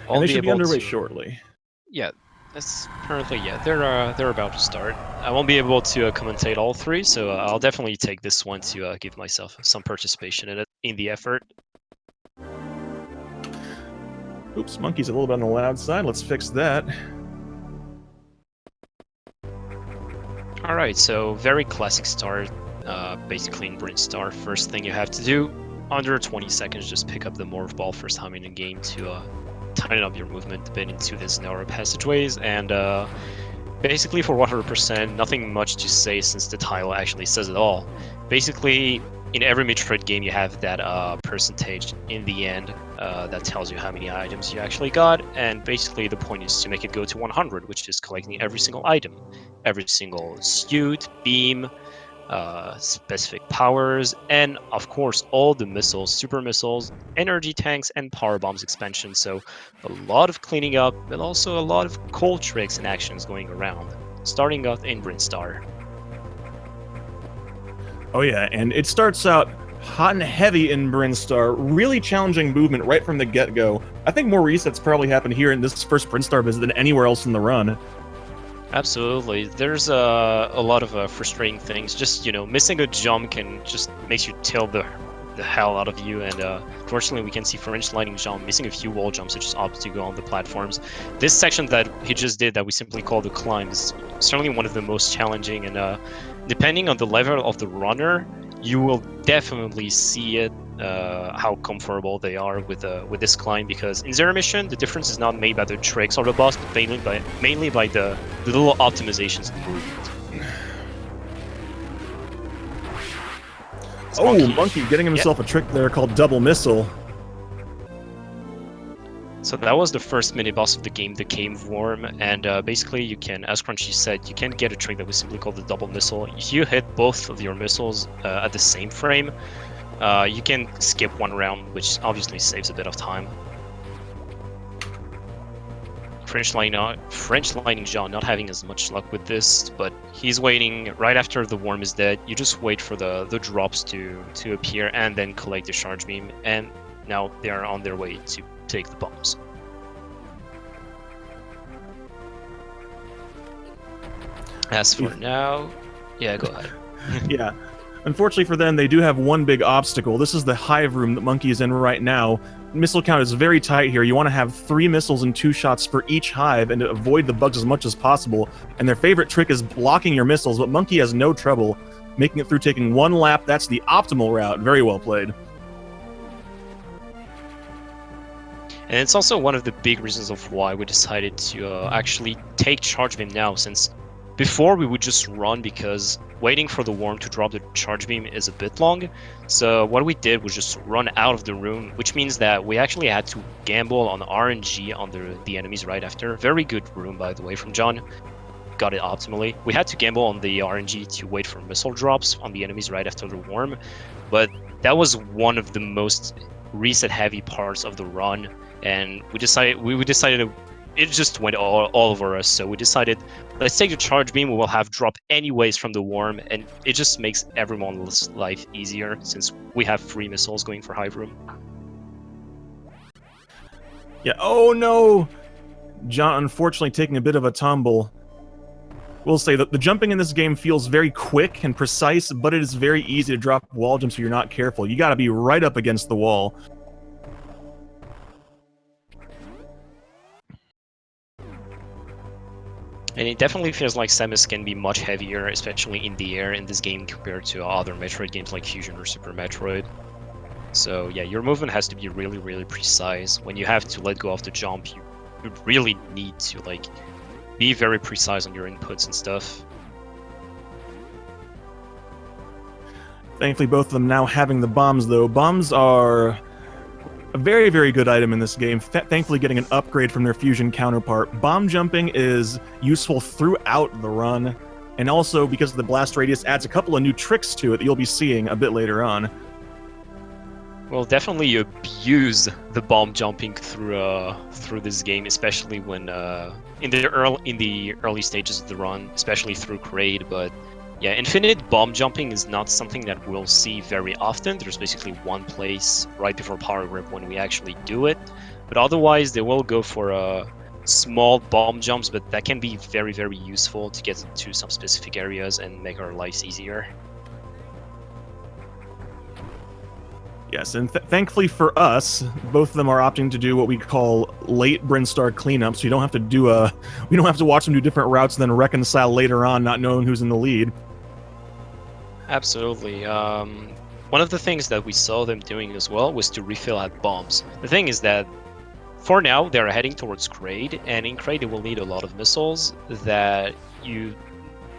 And they be should be able underway to. shortly. Yeah, that's apparently, yeah, they're about to start. I won't be able to commentate all three, so I'll definitely take this one to give myself some participation in it, in the effort. Oops, Monkey's a little bit on the loud side. Let's fix that. All right, so very classic start, basically in Bryn Star. First thing you have to do, under 20 seconds, just pick up the morph ball first time in the game to tighten up your movement a bit into these narrow passageways, and basically for 100%, nothing much to say since the title actually says it all. Basically, in every Metroid game, you have that percentage in the end that tells you how many items you actually got, and basically the point is to make it go to 100, which is collecting every single item, every single suit, beam, specific powers, and of course all the missiles, super missiles, energy tanks, and power bombs expansion. So a lot of cleaning up, but also a lot of cool tricks and actions going around. Starting off in Brinstar. Oh yeah, and it starts out hot and heavy in Brinstar, really challenging movement right from the get-go. I think more resets probably happened here in this first Brinstar visit than anywhere else in the run. Absolutely. There's a lot of frustrating things. Just, missing a jump can just makes you tilt the hell out of you. And fortunately, we can see FrenchLightningJohn missing a few wall jumps, so just opts to go on the platforms. This section that he just did, that we simply call the climb, is certainly one of the most challenging. And depending on the level of the runner, you will definitely see it, how comfortable they are with this climb, because in Zero Mission the difference is not made by the tricks or the boss, but mainly by the little optimizations in movement. It's Oh, Monkey getting himself a trick there called double missile. So that was the first mini boss of the game, the Cave Worm, and basically you can, as Crunchy said, you can get a trick that we simply call the double missile. If you hit both of your missiles at the same frame, you can skip one round, which obviously saves a bit of time. FrenchLightningJohn not having as much luck with this, but he's waiting right after the worm is dead. You just wait for the drops to appear and then collect the charge beam, and now they are on their way to take the bombs. As for now, yeah, go ahead. Yeah. Unfortunately for them, they do have one big obstacle. This is the hive room that Monkey is in right now. Missile count is very tight here. You want to have 3 missiles and 2 shots for each hive and to avoid the bugs as much as possible. And their favorite trick is blocking your missiles, but Monkey has no trouble making it through taking 1 lap. That's the optimal route. Very well played. And it's also one of the big reasons of why we decided to actually take charge beam now, since before we would just run because waiting for the worm to drop the charge beam is a bit long. So what we did was just run out of the room, which means that we actually had to gamble on RNG on the enemies right after. Very good room, by the way, from John. Got it optimally. We had to gamble on the RNG to wait for missile drops on the enemies right after the worm, but that was one of the most reset heavy parts of the run, and we decided it just went all over us. So we decided, let's take the charge beam. We will have drop anyways from the worm, and it just makes everyone's life easier since we have 3 missiles going for hive room. Yeah. Oh no, John unfortunately taking a bit of a tumble. We'll say that the jumping in this game feels very quick and precise, but it is very easy to drop wall jumps if you're not careful. You gotta be right up against the wall. And it definitely feels like Samus can be much heavier, especially in the air in this game compared to other Metroid games like Fusion or Super Metroid. So yeah, your movement has to be really, really precise. When you have to let go of the jump, you really need to be very precise on your inputs and stuff. Thankfully, both of them now having the bombs, though. Bombs are a very, very good item in this game, thankfully getting an upgrade from their fusion counterpart. Bomb jumping is useful throughout the run, and also because of the blast radius adds a couple of new tricks to it that you'll be seeing a bit later on. Well, definitely abuse the bomb jumping through this game, especially when in the early stages of the run, especially through Kraid. But yeah, infinite bomb jumping is not something that we'll see very often. There's basically one place right before Power Grip when we actually do it. But otherwise, they will go for small bomb jumps, but that can be very, very useful to get to some specific areas and make our lives easier. Yes, and thankfully for us, both of them are opting to do what we call late Brinstar cleanup, so you don't have to we don't have to watch them do different routes and then reconcile later on, not knowing who's in the lead. Absolutely. One of the things that we saw them doing as well was to refill at bombs. The thing is that for now, they're heading towards Kraid, and in Kraid they will need a lot of missiles that you...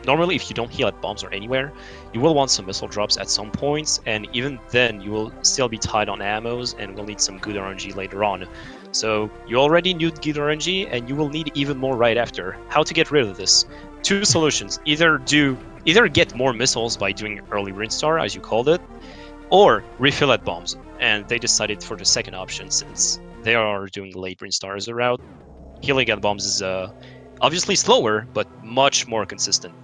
Normally, if you don't heal at bombs or anywhere, you will want some missile drops at some points, and even then, you will still be tied on ammos and will need some good RNG later on. So, you already need good RNG, and you will need even more right after. How to get rid of this? Two solutions. Either get more missiles by doing early Brinstar, as you called it, or refill at bombs. And they decided for the second option, since they are doing late Brinstar as a route. Healing at bombs is obviously slower, but much more consistent.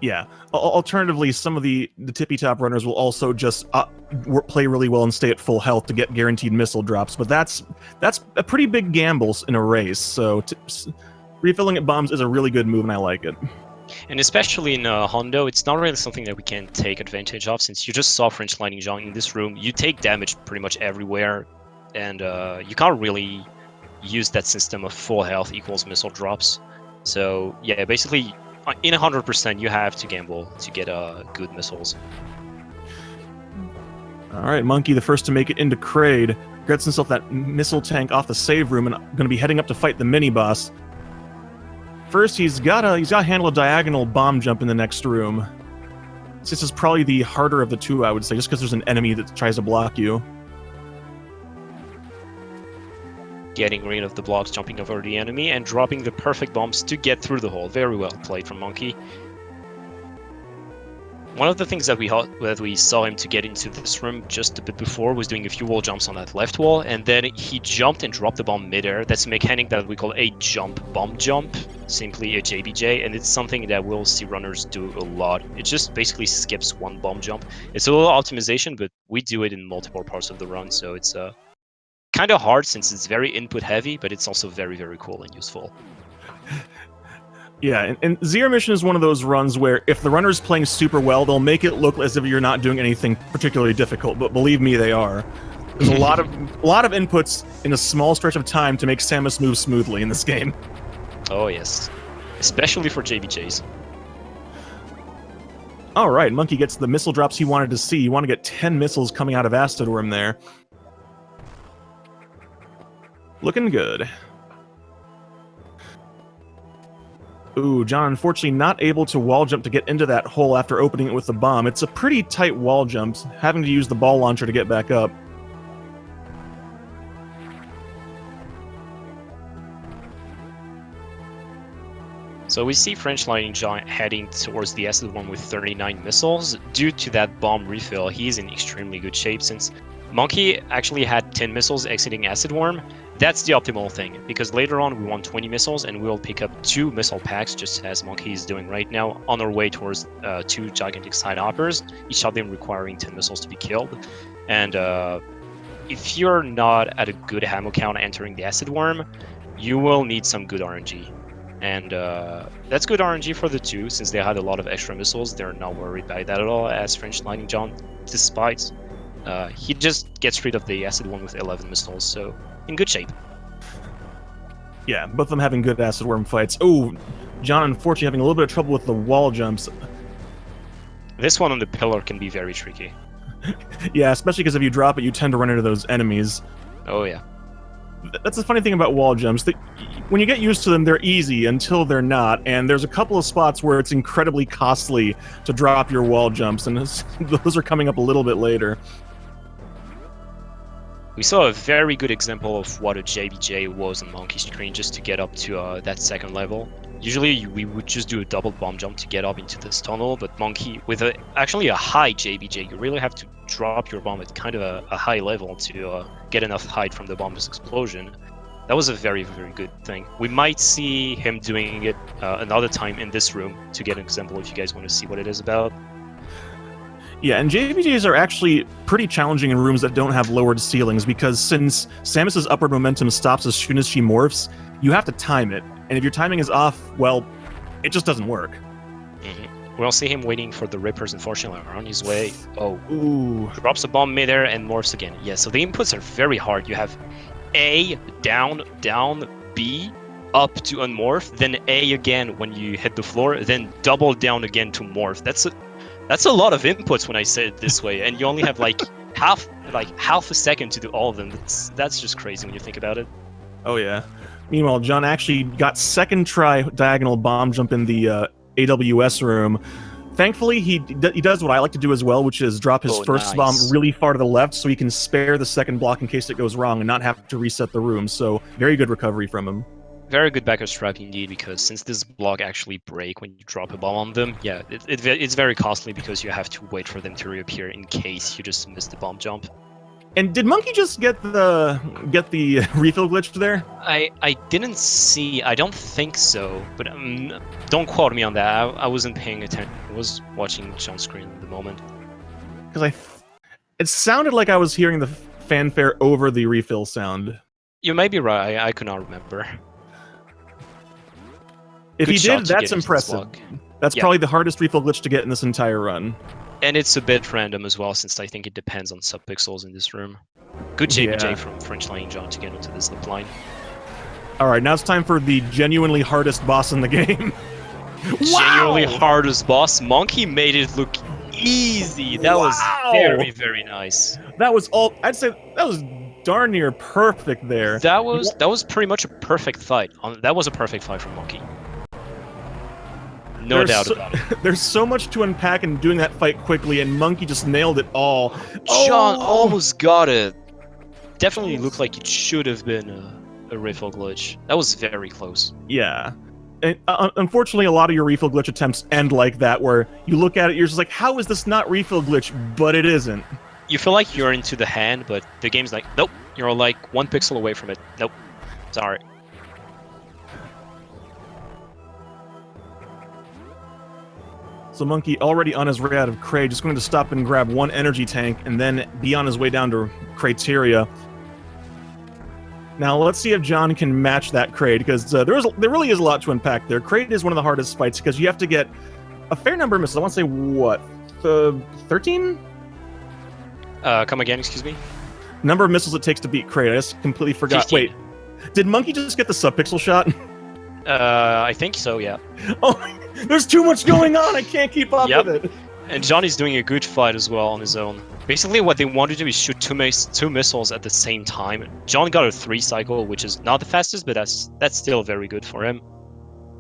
Yeah. Alternatively, some of the tippy top runners will also just play really well and stay at full health to get guaranteed missile drops, but that's a pretty big gamble in a race. So refilling at bombs is a really good move, and I like it. And especially in Hondo, it's not really something that we can take advantage of, since you just saw FrenchLightningJohn in this room. You take damage pretty much everywhere, and you can't really use that system of full health equals missile drops. So yeah, basically, in 100%, you have to gamble to get good missiles. All right, Monkey, the first to make it into Kraid, gets himself that missile tank off the save room and going to be heading up to fight the mini boss. First, he's got to handle a diagonal bomb jump in the next room. This is probably the harder of the two, I would say, just because there's an enemy that tries to block you. Getting rid of the blocks, jumping over the enemy, and dropping the perfect bombs to get through the hole. Very well played from Monkey. One of the things that we saw him to get into this room just a bit before was doing a few wall jumps on that left wall, and then he jumped and dropped the bomb midair. That's a mechanic that we call a jump bomb jump, simply a JBJ, and it's something that we'll see runners do a lot. It just basically skips one bomb jump. It's a little optimization, but we do it in multiple parts of the run, so it's kind of hard since it's very input heavy, but it's also very, very cool and useful. Yeah, and Zero Mission is one of those runs where if the runner's playing super well, they'll make it look as if you're not doing anything particularly difficult, but believe me, they are. There's a lot of inputs in a small stretch of time to make Samus move smoothly in this game. Oh yes, especially for JBJs. All right, Monkey gets the missile drops he wanted to see. You want to get 10 missiles coming out of Astadorm there. Looking good. Ooh, John, unfortunately not able to wall jump to get into that hole after opening it with the bomb. It's a pretty tight wall jump, having to use the ball launcher to get back up. So we see FrenchLightningJohn heading towards the acid one with 39 missiles. Due to that bomb refill, he's in extremely good shape since Monkey actually had 10 missiles exiting Acid Worm. That's the optimal thing, because later on we want 20 missiles and we'll pick up 2 missile packs, just as Monkey is doing right now, on our way towards 2 gigantic side hoppers, each of them requiring 10 missiles to be killed. And if you're not at a good ammo count entering the Acid Worm, you will need some good RNG. And that's good RNG for the 2, since they had a lot of extra missiles. They're not worried by that at all, as FrenchLightningJohn, despite he just gets rid of the acid one with 11 missiles, so in good shape. Yeah, both of them having good acid worm fights. Oh, John unfortunately having a little bit of trouble with the wall jumps. This one on the pillar can be very tricky. Yeah, especially because if you drop it, you tend to run into those enemies. Oh yeah. That's the funny thing about wall jumps. When you get used to them, they're easy until they're not, and there's a couple of spots where it's incredibly costly to drop your wall jumps, and those are coming up a little bit later. We saw a very good example of what a JBJ was on Monkey's screen just to get up to that second level. Usually we would just do a double bomb jump to get up into this tunnel, but Monkey, with actually a high JBJ, you really have to drop your bomb at kind of a high level to get enough height from the bomb's explosion. That was a very, very good thing. We might see him doing it another time in this room to get an example if you guys want to see what it is about. Yeah, and JVJs are actually pretty challenging in rooms that don't have lowered ceilings, because since Samus's upward momentum stops as soon as she morphs, you have to time it. And if your timing is off, well, it just doesn't work. We'll see him waiting for the Rippers, unfortunately, are on his way. Oh, Ooh. Drops a bomb midair and morphs again. Yeah, so the inputs are very hard. You have A, down, down, B, up to unmorph, then A again when you hit the floor, then double down again to morph. That's a lot of inputs when I say it this way, and you only have like half a second to do all of them. That's just crazy when you think about it. Oh yeah. Meanwhile, John actually got second try diagonal bomb jump in the AWS room. Thankfully, he does what I like to do as well, which is drop his first bomb really far to the left so he can spare the second block in case it goes wrong and not have to reset the room. So very good recovery from him. Very good backup strat indeed, because since this block actually break when you drop a bomb on them, yeah, it's very costly because you have to wait for them to reappear in case you just miss the bomb jump. And did Monkey just get the refill glitch there? I didn't see. I don't think so, but don't quote me on that. I wasn't paying attention. I was watching John's screen at the moment. Because it sounded like I was hearing the fanfare over the refill sound. You may be right. I could not remember. If Good he shot did, to that's get into this impressive. block. That's Yeah. probably the hardest refill glitch to get in this entire run. And it's a bit random as well, since I think it depends on subpixels in this room. Good JBJ Yeah. from FrenchLightningJohn to get into this zip line. Alright, now it's time for the genuinely hardest boss in the game. Genuinely hardest boss. Monkey made it look easy. That was very, very nice. That was all. I'd say that was darn near perfect there. That was pretty much a perfect fight. That was a perfect fight from Monkey. No doubt about it. There's so much to unpack in doing that fight quickly, and Monkey just nailed it all. John almost got it. Definitely looked like it should have been a refill glitch. That was very close. Yeah. And, unfortunately, a lot of your refill glitch attempts end like that, where you look at it, you're just like, how is this not refill glitch? But it isn't. You feel like you're into the hand, but the game's like, nope, you're like 1 pixel away from it. Nope, sorry. So Monkey, already on his way out of Cray, just going to stop and grab one energy tank, and then be on his way down to Criteria. Now, let's see if John can match that Kraid, because there really is a lot to unpack there. Kraid is one of the hardest fights, because you have to get a fair number of missiles. I want to say, what, 13? Come again, excuse me? Number of missiles it takes to beat Kraid. I just completely forgot. 15. Wait, did Monkey just get the subpixel shot? I think so, yeah. Oh, there's too much going on. I can't keep up with it. And Johnny's doing a good fight as well on his own. Basically, what they want to do is shoot two missiles at the same time. John got a 3 cycle, which is not the fastest, but that's still very good for him.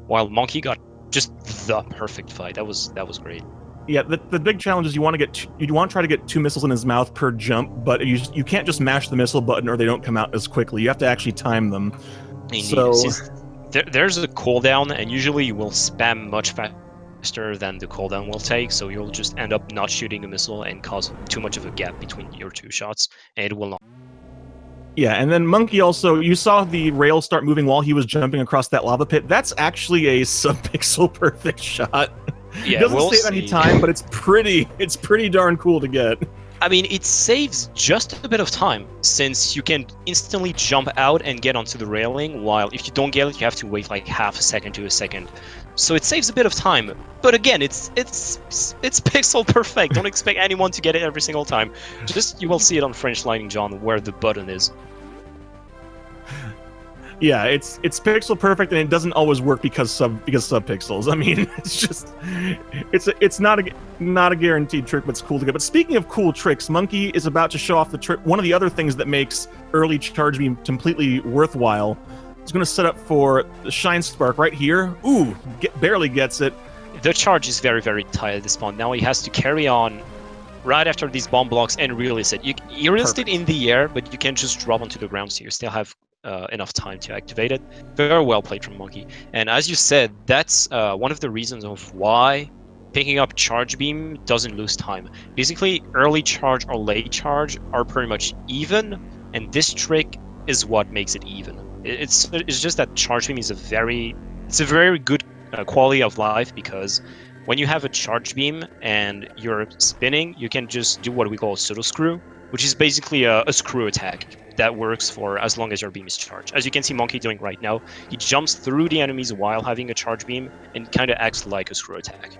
While Monkey got just the perfect fight. That was great. Yeah, the big challenge is you want to try to get 2 missiles in his mouth per jump, but you can't just mash the missile button or they don't come out as quickly. You have to actually time them. So there's a cooldown, and usually you will spam much faster than the cooldown will take, so you'll just end up not shooting a missile and cause too much of a gap between your 2 shots, and it will not. Yeah, and then Monkey also, you saw the rail start moving while he was jumping across that lava pit. That's actually a subpixel perfect shot. Yeah, it doesn't save any time, but it's pretty darn cool to get. I mean, it saves just a bit of time, since you can instantly jump out and get onto the railing, while if you don't get it, you have to wait like half a second to a second. So it saves a bit of time, but again, it's pixel perfect. Don't expect anyone to get it every single time. Just, you will see it on FrenchLightningJohn where the button is. Yeah, it's pixel perfect, and it doesn't always work because subpixels. I mean, it's not a guaranteed trick, but it's cool to get. But speaking of cool tricks, Monkey is about to show off the trick. One of the other things that makes early charge beam completely worthwhile. He's going to set up for the Shine Spark right here. Ooh, barely gets it. The charge is very, very tight at this point. Now he has to carry on right after these bomb blocks and release it. You released it in the air, but you can't just drop onto the ground, so you still have enough time to activate it. Very well played from Monkey. And as you said, that's one of the reasons of why picking up charge beam doesn't lose time. Basically, early charge or late charge are pretty much even, and this trick is what makes it even. It's just that charge beam is a very good quality of life, because when you have a charge beam and you're spinning, you can just do what we call a pseudo screw, which is basically a screw attack that works for as long as your beam is charged. As you can see Monkey doing right now, he jumps through the enemies while having a charge beam and kind of acts like a screw attack.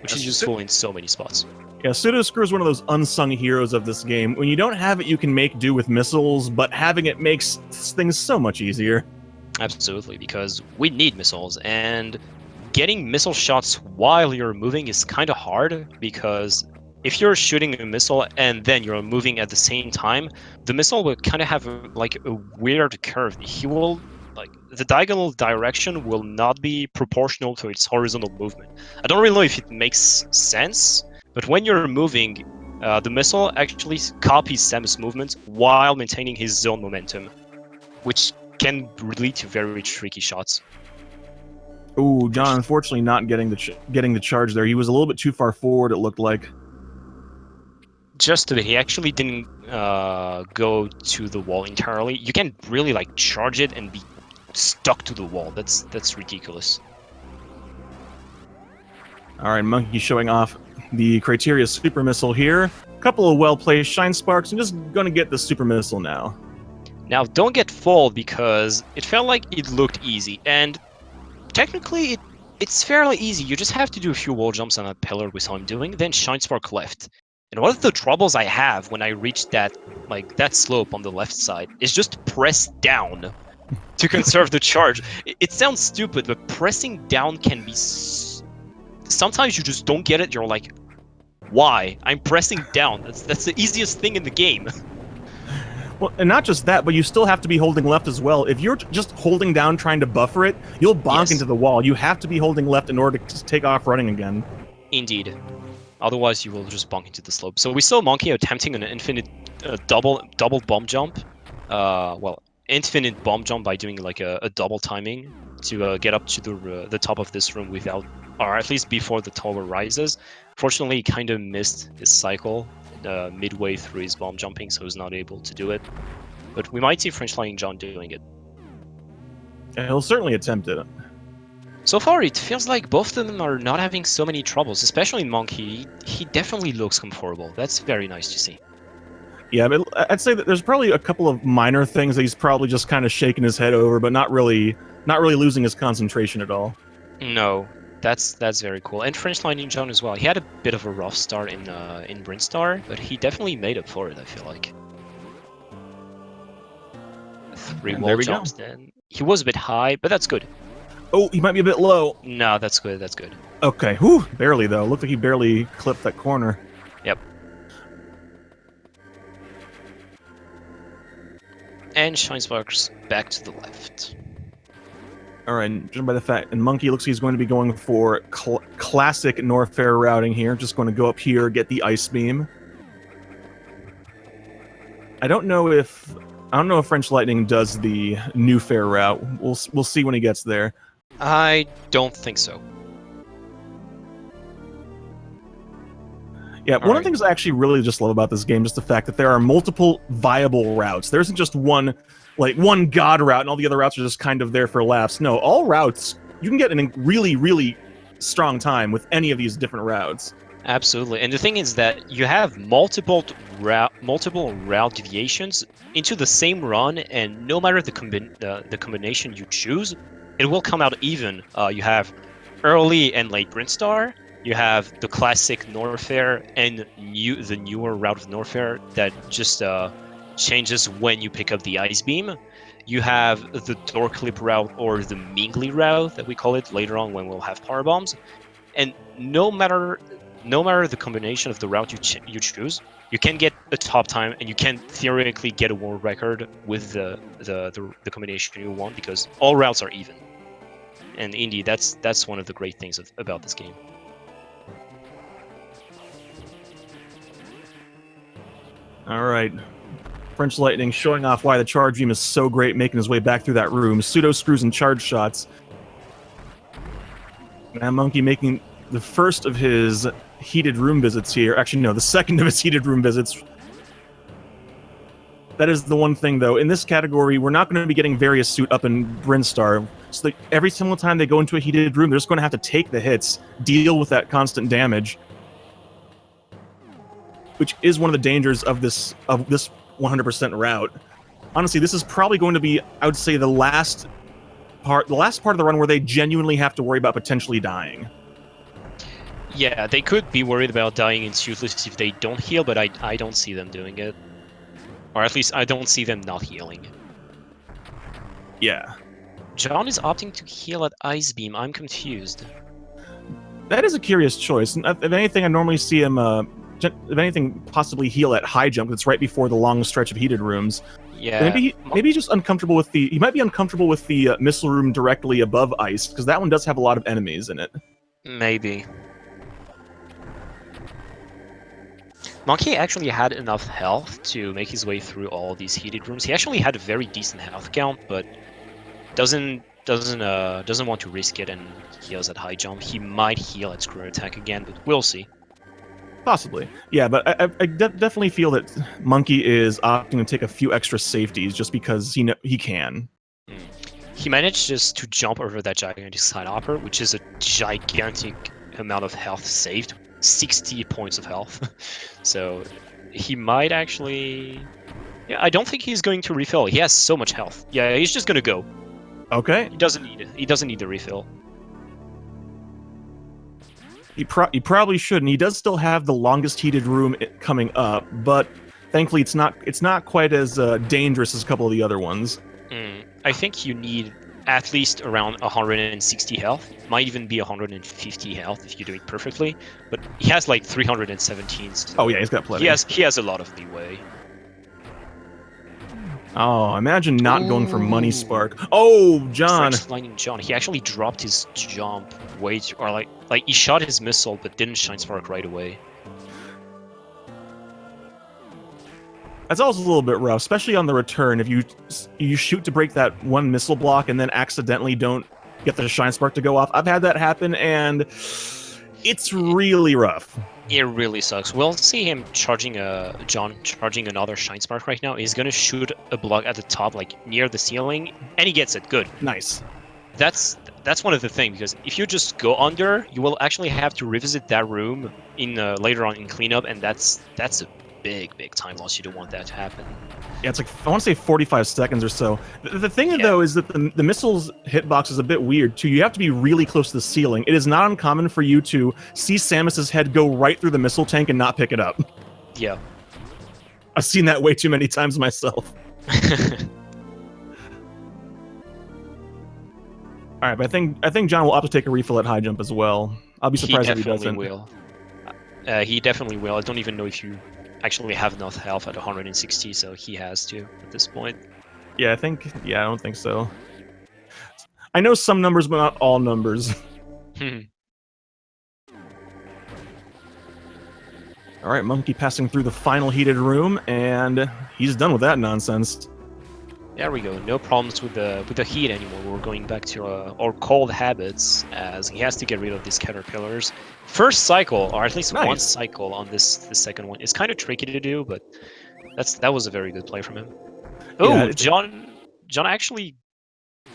Which is useful in so many spots. Yeah, pseudo screw is one of those unsung heroes of this game. When you don't have it, you can make do with missiles, but having it makes things so much easier. Absolutely, because we need missiles, and getting missile shots while you're moving is kind of hard, because if you're shooting a missile and then you're moving at the same time, the missile will kind of have a weird curve. He will, the diagonal direction will not be proportional to its horizontal movement. I don't really know if it makes sense, but when you're moving, the missile actually copies Samus' movement while maintaining his zone momentum, which can lead to very tricky shots. Ooh, John, unfortunately not getting the charge there. He was a little bit too far forward, it looked like. Just a bit. He actually didn't go to the wall entirely. You can really charge it and be stuck to the wall. That's ridiculous. All right, Monkey showing off the Criteria Super Missile here. A couple of well-placed Shine Sparks. I'm just going to get the Super Missile now. Now, don't get fooled, because it felt like it looked easy, and technically it's fairly easy. You just have to do a few wall jumps on a pillar we saw him doing, then Shine Spark left. And one of the troubles I have when I reach that slope on the left side is just press down to conserve the charge. It sounds stupid, but pressing down can be... Sometimes you just don't get it. You're like, why? I'm pressing down. That's the easiest thing in the game. Well, and not just that, but you still have to be holding left as well. If you're just holding down trying to buffer it, you'll bonk into the wall. You have to be holding left in order to take off running again. Indeed. Otherwise, you will just bonk into the slope. So we saw Monkey attempting an infinite double bomb jump. Infinite bomb jump by doing a double timing to get up to the top of this room without, or at least before the tower rises. Fortunately, he kind of missed his cycle midway through his bomb jumping, so he's not able to do it. But we might see FrenchLightningJohn doing it. Yeah, he'll certainly attempt it. So far, it feels like both of them are not having so many troubles, especially Monkey. He definitely looks comfortable. That's very nice to see. Yeah, but I'd say that there's probably a couple of minor things that he's probably just kind of shaking his head over, but not really losing his concentration at all. No, that's very cool. And FrenchLightningJohn as well. He had a bit of a rough start in Brinstar, but he definitely made up for it, I feel like. 3 wall jumps then. He was a bit high, but that's good. Oh, he might be a bit low. No, that's good, that's good. Okay, whew, barely though. Looked like he barely clipped that corner. Yep. And Shine Sparks back to the left. All right, judging by the fact, and Monkey looks like he's going to be going for classic Norfair routing here. Just going to go up here, get the Ice Beam. I don't know if French Lightning does the new fair route. We'll see when he gets there. I don't think so. Yeah, one of the things I actually really just love about this game is the fact that there are multiple viable routes. There isn't just one god route and all the other routes are just kind of there for laughs. No, all routes, you can get a really, really strong time with any of these different routes. Absolutely, and the thing is that you have multiple route deviations into the same run, and no matter the combination you choose, it will come out even. You have early and late Brinstar, you have the classic Norfair, and the newer route of Norfair that just changes when you pick up the Ice Beam. You have the Door Clip route, or the Mingli route that we call it later on when we'll have Power Bombs. And no matter the combination of the route you choose, you can get a top time, and you can theoretically get a world record with the combination you want, because all routes are even. And indeed, that's one of the great things about this game. All right, French Lightning showing off why the charge beam is so great, making his way back through that room. Pseudo screws and charge shots. Now Monkey making the first of his heated room visits here. Actually, no, the second of his heated room visits. That is the one thing, though. In this category, we're not going to be getting Various Suit up in Brinstar. So that every single time they go into a heated room, they're just going to have to take the hits, deal with that constant damage, which is one of the dangers of this 100% route. Honestly, this is probably going to be, I would say, the last part of the run where they genuinely have to worry about potentially dying. Yeah, they could be worried about dying in Toothless if they don't heal, but I don't see them doing it. Or at least I don't see them not healing. Yeah. John is opting to heal at Ice Beam. I'm confused. That is a curious choice. If anything, I normally see him, if anything, possibly heal at High Jump. That's right before the long stretch of heated rooms. Yeah. Maybe he's just uncomfortable with the. He might be uncomfortable with the missile room directly above Ice, because that one does have a lot of enemies in it. Maybe. Monkey actually had enough health to make his way through all these heated rooms. He actually had a very decent health count, but doesn't want to risk it and heals at High Jump. He might heal at Screw Attack again, but we'll see. Possibly, yeah, but I definitely feel that Monkey is opting to take a few extra safeties just because he can. He managed just to jump over that gigantic side hopper, which is a gigantic amount of health saved. 60 points of health. So he might actually... Yeah, I don't think he's going to refill. He has so much health. Yeah, he's just gonna go. Okay. He doesn't need it. He doesn't need the refill. He probably shouldn't. He does still have the longest heated room coming up, but thankfully it's not quite as dangerous as a couple of the other ones. I think you need at least around 160 health. Might even be 150 health if you do it perfectly. But he has like 317. So oh yeah, he's got plenty. He has a lot of leeway. Oh, imagine not going for Money Spark. Oh, John. FrenchLightningJohn. He actually dropped his jump way too, or like he shot his missile but didn't Shine Spark right away. That's also a little bit rough, especially on the return. If you shoot to break that one missile block and then accidentally don't get the Shine Spark to go off. I've had that happen, and it's really rough. It really sucks. We'll see him charging John charging another Shine Spark right now. He's gonna shoot a block at the top, like near the ceiling, and he gets it. Good. Nice. That's one of the things, because if you just go under, you will actually have to revisit that room in later on in cleanup, and that's a big time loss. You don't want that to happen. Yeah, it's like, I want to say 45 seconds or so. The thing, though, is that the missile's hitbox is a bit weird, too. You have to be really close to the ceiling. It is not uncommon for you to see Samus's head go right through the missile tank and not pick it up. Yeah. I've seen that way too many times myself. Alright, but I think John will opt to take a refill at High Jump as well. I'll be surprised if he doesn't. He definitely will. I don't even know if you actually have enough health at 160, so he has to at this point. Yeah, I don't think so. I know some numbers, but not all numbers. Alright, Monkey passing through the final heated room, and he's done with that nonsense. There we go. No problems with the heat anymore. We're going back to our cold habits, as he has to get rid of these caterpillars. First cycle, or at least one cycle on this second one. It's kind of tricky to do, but that was a very good play from him. Oh, yeah, John actually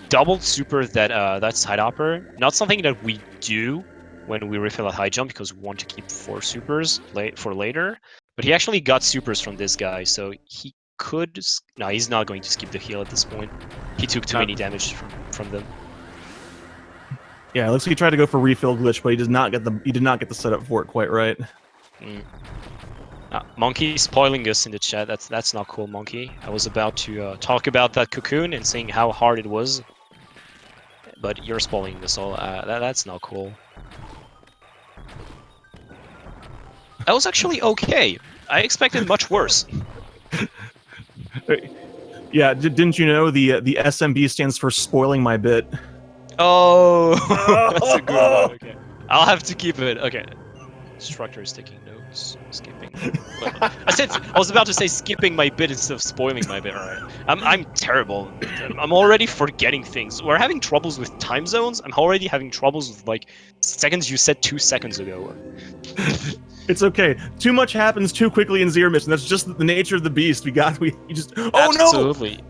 doubled super that side hopper. Not something that we do when we refill at High Jump, because we want to keep 4 supers for later. But he actually got supers from this guy, so he could... No, he's not going to skip the heal at this point. He took too many damage from them. Yeah, it looks like he tried to go for refill glitch, but he did not get the setup for it quite right. Monkey spoiling us in the chat. That's not cool, Monkey. I was about to talk about that cocoon and saying how hard it was, but you're spoiling us all. That's not cool. That was actually okay. I expected much worse. Yeah, didn't you know the SMB stands for spoiling my bit? Oh, that's a good one. Okay, I'll have to keep it. Okay, instructor is taking notes. Skipping. I was about to say skipping my bit instead of spoiling my bit. All right, I'm terrible. I'm already forgetting things. We're having troubles with time zones. I'm already having troubles with like seconds you said 2 seconds ago. It's okay. Too much happens too quickly in Zero Mission. That's just the nature of the beast. You just... Oh, no! Absolutely.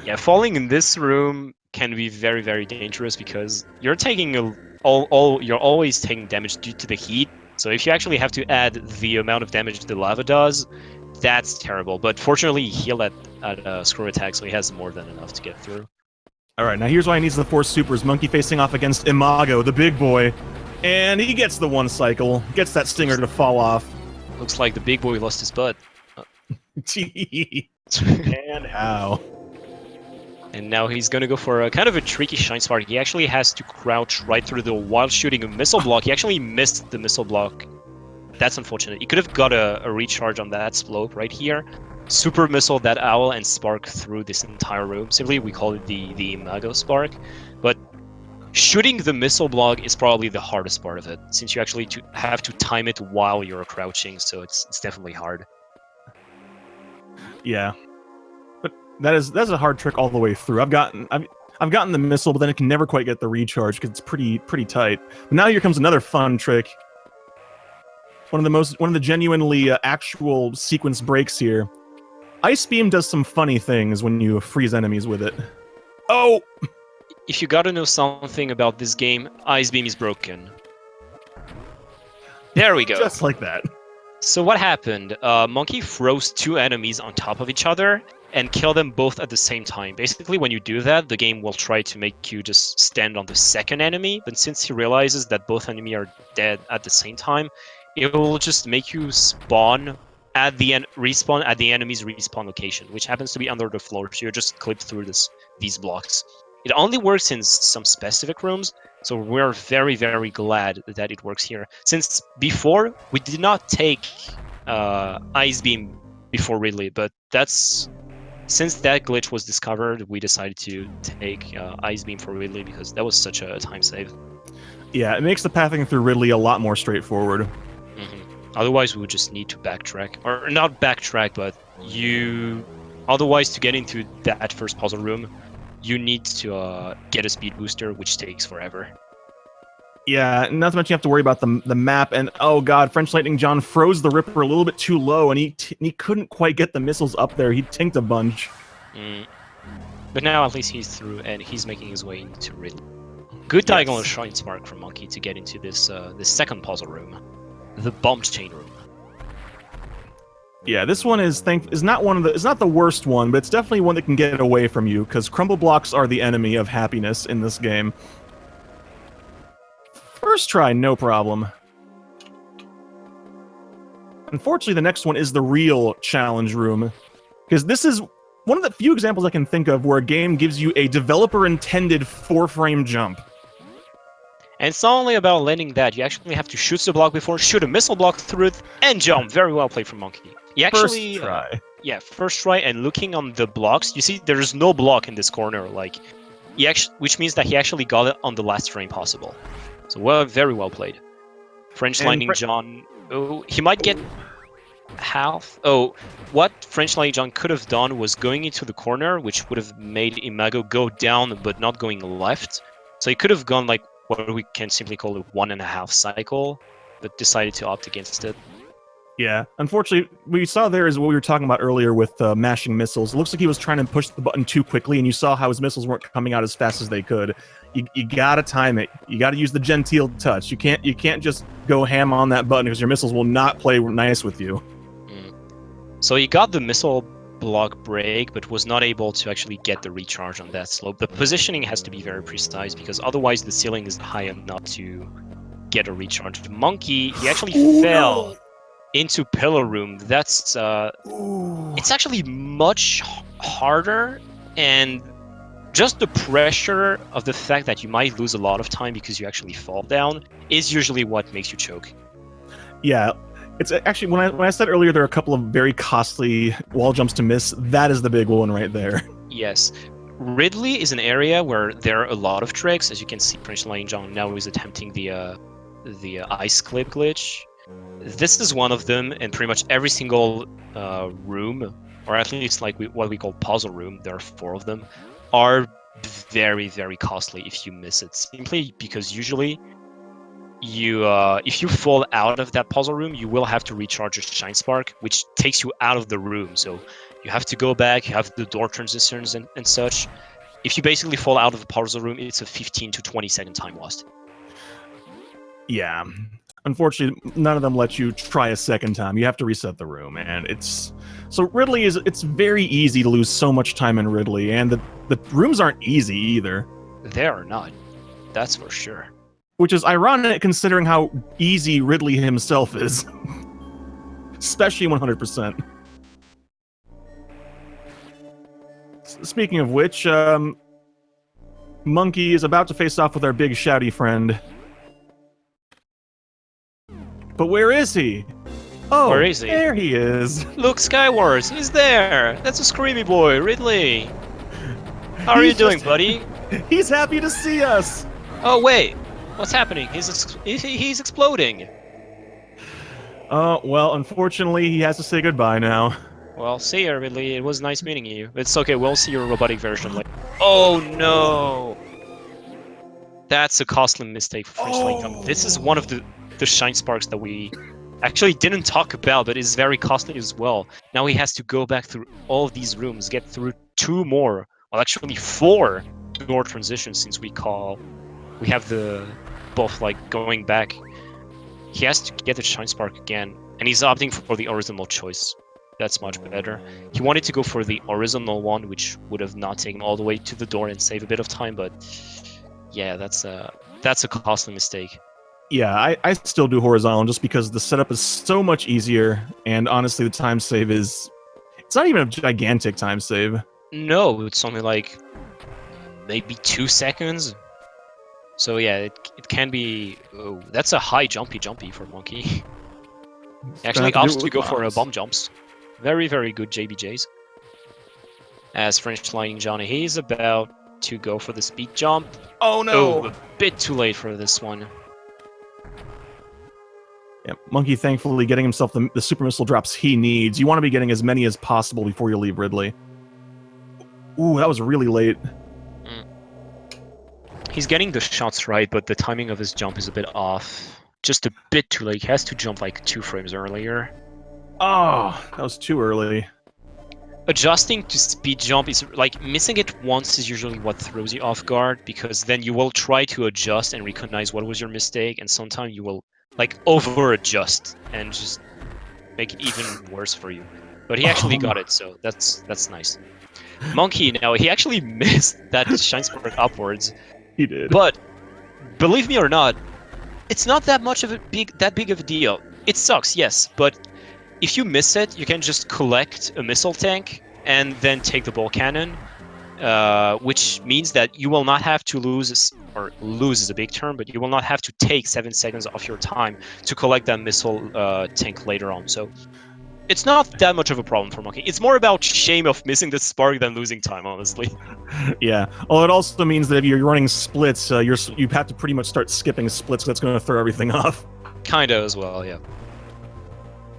Yeah, falling in this room can be very, very dangerous because you're taking you're always taking damage due to the heat. So if you actually have to add the amount of damage the lava does, that's terrible. But fortunately, he healed at a screw attack, so he has more than enough to get through. All right, now here's why he needs the 4 supers. Monkey facing off against Imago, the big boy. And he gets the 1 cycle, gets that stinger to fall off. Looks like the big boy lost his butt. And how? And now he's gonna go for a kind of a tricky shine spark. He actually has to crouch right through the while shooting a missile block. He actually missed the missile block. That's unfortunate. He could have got a recharge on that slope right here. Super missile that owl and spark through this entire room. Simply, we call it the Imago spark. But shooting the missile block is probably the hardest part of it, since you actually have to time it while you're crouching. So it's definitely hard. Yeah. That's a hard trick all the way through. I've gotten the missile, but then it can never quite get the recharge because it's pretty tight. But now here comes another fun trick. One of the genuinely actual sequence breaks here. Ice Beam does some funny things when you freeze enemies with it. Oh! If you gotta know something about this game, Ice Beam is broken. There we go. Just like that. So what happened? Monkey froze 2 enemies on top of each other and kill them both at the same time. Basically, when you do that, the game will try to make you just stand on the second enemy, but since he realizes that both enemies are dead at the same time, it will just make you spawn at the respawn at the enemy's respawn location, which happens to be under the floor, so you're just clipped through these blocks. It only works in some specific rooms, so we're very, very glad that it works here. Since before, we did not take Ice Beam before Ridley, but since that glitch was discovered, we decided to take Ice Beam for Ridley because that was such a time save. Yeah, it makes the pathing through Ridley a lot more straightforward. Otherwise, we would just need to backtrack. Or not backtrack, but otherwise, to get into that first puzzle room, you need to get a speed booster, which takes forever. Yeah, not to mention you have to worry about the map, and oh god, FrenchLightningJohn froze the Ripper a little bit too low, and he couldn't quite get the missiles up there. He tinked a bunch. But now at least he's through, and he's making his way into Ridley. Good diagonal shine spark from Monkey to get into this second puzzle room, the bomb chain room. Yeah, this one is not the worst one, but it's definitely one that can get away from you because crumble blocks are the enemy of happiness in this game. First try, no problem. Unfortunately, the next one is the real challenge room, because this is one of the few examples I can think of where a game gives you a developer-intended 4-frame jump. And it's not only about landing that, you actually have to shoot the block before, shoot a missile block through it, and jump. Very well played from Monkey. He actually, first try. First try, and looking on the blocks, you see there's no block in this corner, which means that he actually got it on the last frame possible. So very well played. FrenchLightningJohn, he might get half. Oh, what FrenchLightningJohn could have done was going into the corner, which would have made Imago go down, but not going left. So he could have gone like what we can simply call a 1.5 cycle, but decided to opt against it. Yeah, unfortunately, what you saw there is what we were talking about earlier with mashing missiles. It looks like he was trying to push the button too quickly, and you saw how his missiles weren't coming out as fast as they could. You gotta time it. You gotta use the genteel touch. You can't just go ham on that button because your missiles will not play nice with you. So he got the missile block break, but was not able to actually get the recharge on that slope. The positioning has to be very precise because otherwise the ceiling is high enough to get a recharge. The Monkey, he actually fell into Pillar Room. That's it's actually much harder, and just the pressure of the fact that you might lose a lot of time because you actually fall down is usually what makes you choke. Yeah, it's actually when I said earlier there are a couple of very costly wall jumps to miss, that is the big one right there. Yes. Ridley is an area where there are a lot of tricks. As you can see, FrenchLightningJohn now is attempting the ice clip glitch. This is one of them, and pretty much every single room, or at least like what we call puzzle room, there are 4 of them, are very, very costly if you miss it. Simply because usually, if you fall out of that puzzle room, you will have to recharge your shine spark, which takes you out of the room. So you have to go back, you have the door transitions and such. if you basically fall out of the puzzle room, it's a 15 to 20 second time lost. Yeah. Unfortunately, none of them let you try a second time. You have to reset the room, and it's very easy to lose so much time in Ridley, and the rooms aren't easy either. They are not. That's for sure. Which is ironic considering how easy Ridley himself is. Especially 100%. Speaking of which, Monkey is about to face off with our big shouty friend. But where is he? Oh, where is he? There he is. Look, Skywars, he's there. That's a screamy boy, Ridley. How are you doing, buddy? He's happy to see us. Oh wait, what's happening? He's exploding. Well, unfortunately, he has to say goodbye now. Well, see ya, Ridley. It was nice meeting you. It's okay, we'll see your robotic version later. Oh no! That's a costly mistake for FrenchLightningJohn. This is one of the shine sparks that we actually didn't talk about, but is very costly as well. Now he has to go back through all of these rooms, get through 2 more, well actually 4 door transitions, since we have the both like going back. He has to get the shine spark again, and he's opting for the original choice. That's much better. He wanted to go for the original one, which would have not taken all the way to the door and save a bit of time, but yeah, that's a costly mistake. Yeah, I still do horizontal just because the setup is so much easier, and honestly the time save it's not even a gigantic time save. No, it's only like maybe 2 seconds. So yeah, it can be... Oh, that's a high jumpy for Monkey. He actually opts to go for bomb jumps. Very, very good JBJs. As FrenchLightningJohn, he's about to go for the speed jump. Oh no! Oh, a bit too late for this one. Yeah, Monkey thankfully getting himself the super missile drops he needs. You want to be getting as many as possible before you leave Ridley. Ooh, that was really late. He's getting the shots right, but the timing of his jump is a bit off. Just a bit too late. He has to jump like 2 frames earlier. Oh, that was too early. Adjusting to speed jump is like missing it once is usually what throws you off guard, because then you will try to adjust and recognize what was your mistake, and sometimes you will like over adjust and just make it even worse for you. But he actually got it, so that's nice. Monkey now, he actually missed that shine spark upwards. He did. But believe me or not, it's not that much of that big of a deal. It sucks, yes, but if you miss it, you can just collect a missile tank and then take the ball cannon, which means that you will not have to lose, or lose is a big term, but you will not have to take 7 seconds off your time to collect that missile tank later on. So it's not that much of a problem for Monkey. It's more about shame of missing the spark than losing time, honestly. Yeah. Well, it also means that if you're running splits, you have to pretty much start skipping splits. That's going to throw everything off. Kinda as well, yeah.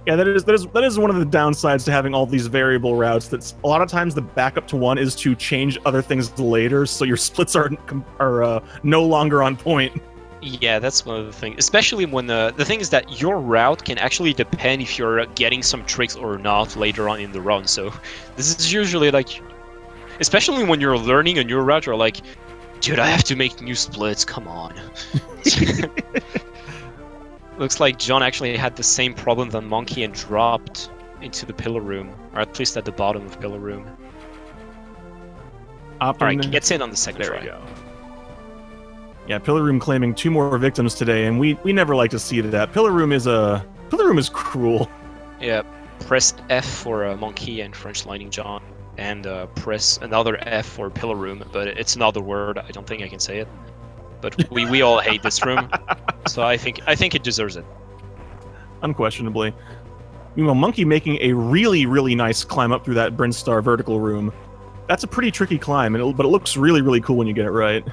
Yeah, that is one of the downsides to having all these variable routes. That's a lot of times the backup to one is to change other things later, so your splits are no longer on point. Yeah, that's one of the things. Especially when the thing is that your route can actually depend if you're getting some tricks or not later on in the run. So this is usually like, especially when you're learning a new route, you're like, dude, I have to make new splits. Come on. Looks like John actually had the same problem than Monkey and dropped into the pillar room, or at least at the bottom of pillar room. Alright, gets in on the second try. There we go. Yeah, pillar room claiming 2 more victims today, and we never like to see that. Pillar room is cruel. Yeah, press F for Monkey and FrenchLightningJohn, and press another F for pillar room, but it's another word. I don't think I can say it. But we all hate this room, so I think it deserves it. Unquestionably. Meanwhile, Monkey making a really, really nice climb up through that Brinstar vertical room. That's a pretty tricky climb, but it looks really, really cool when you get it right.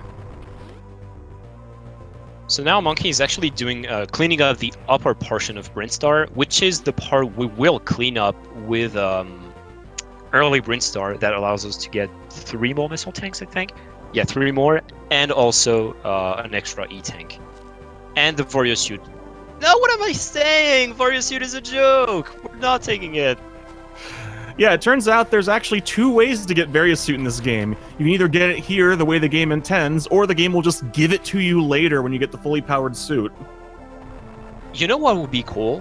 So now Monkey is actually doing cleaning up the upper portion of Brinstar, which is the part we will clean up with early Brinstar that allows us to get 3 more missile tanks, I think. Yeah, 3 more, and also an extra E-tank. And the Vario suit. No, what am I saying? Vario suit is a joke! We're not taking it! Yeah, it turns out there's actually 2 ways to get various suit in this game. You can either get it here the way the game intends, or the game will just give it to you later when you get the fully powered suit. You know what would be cool?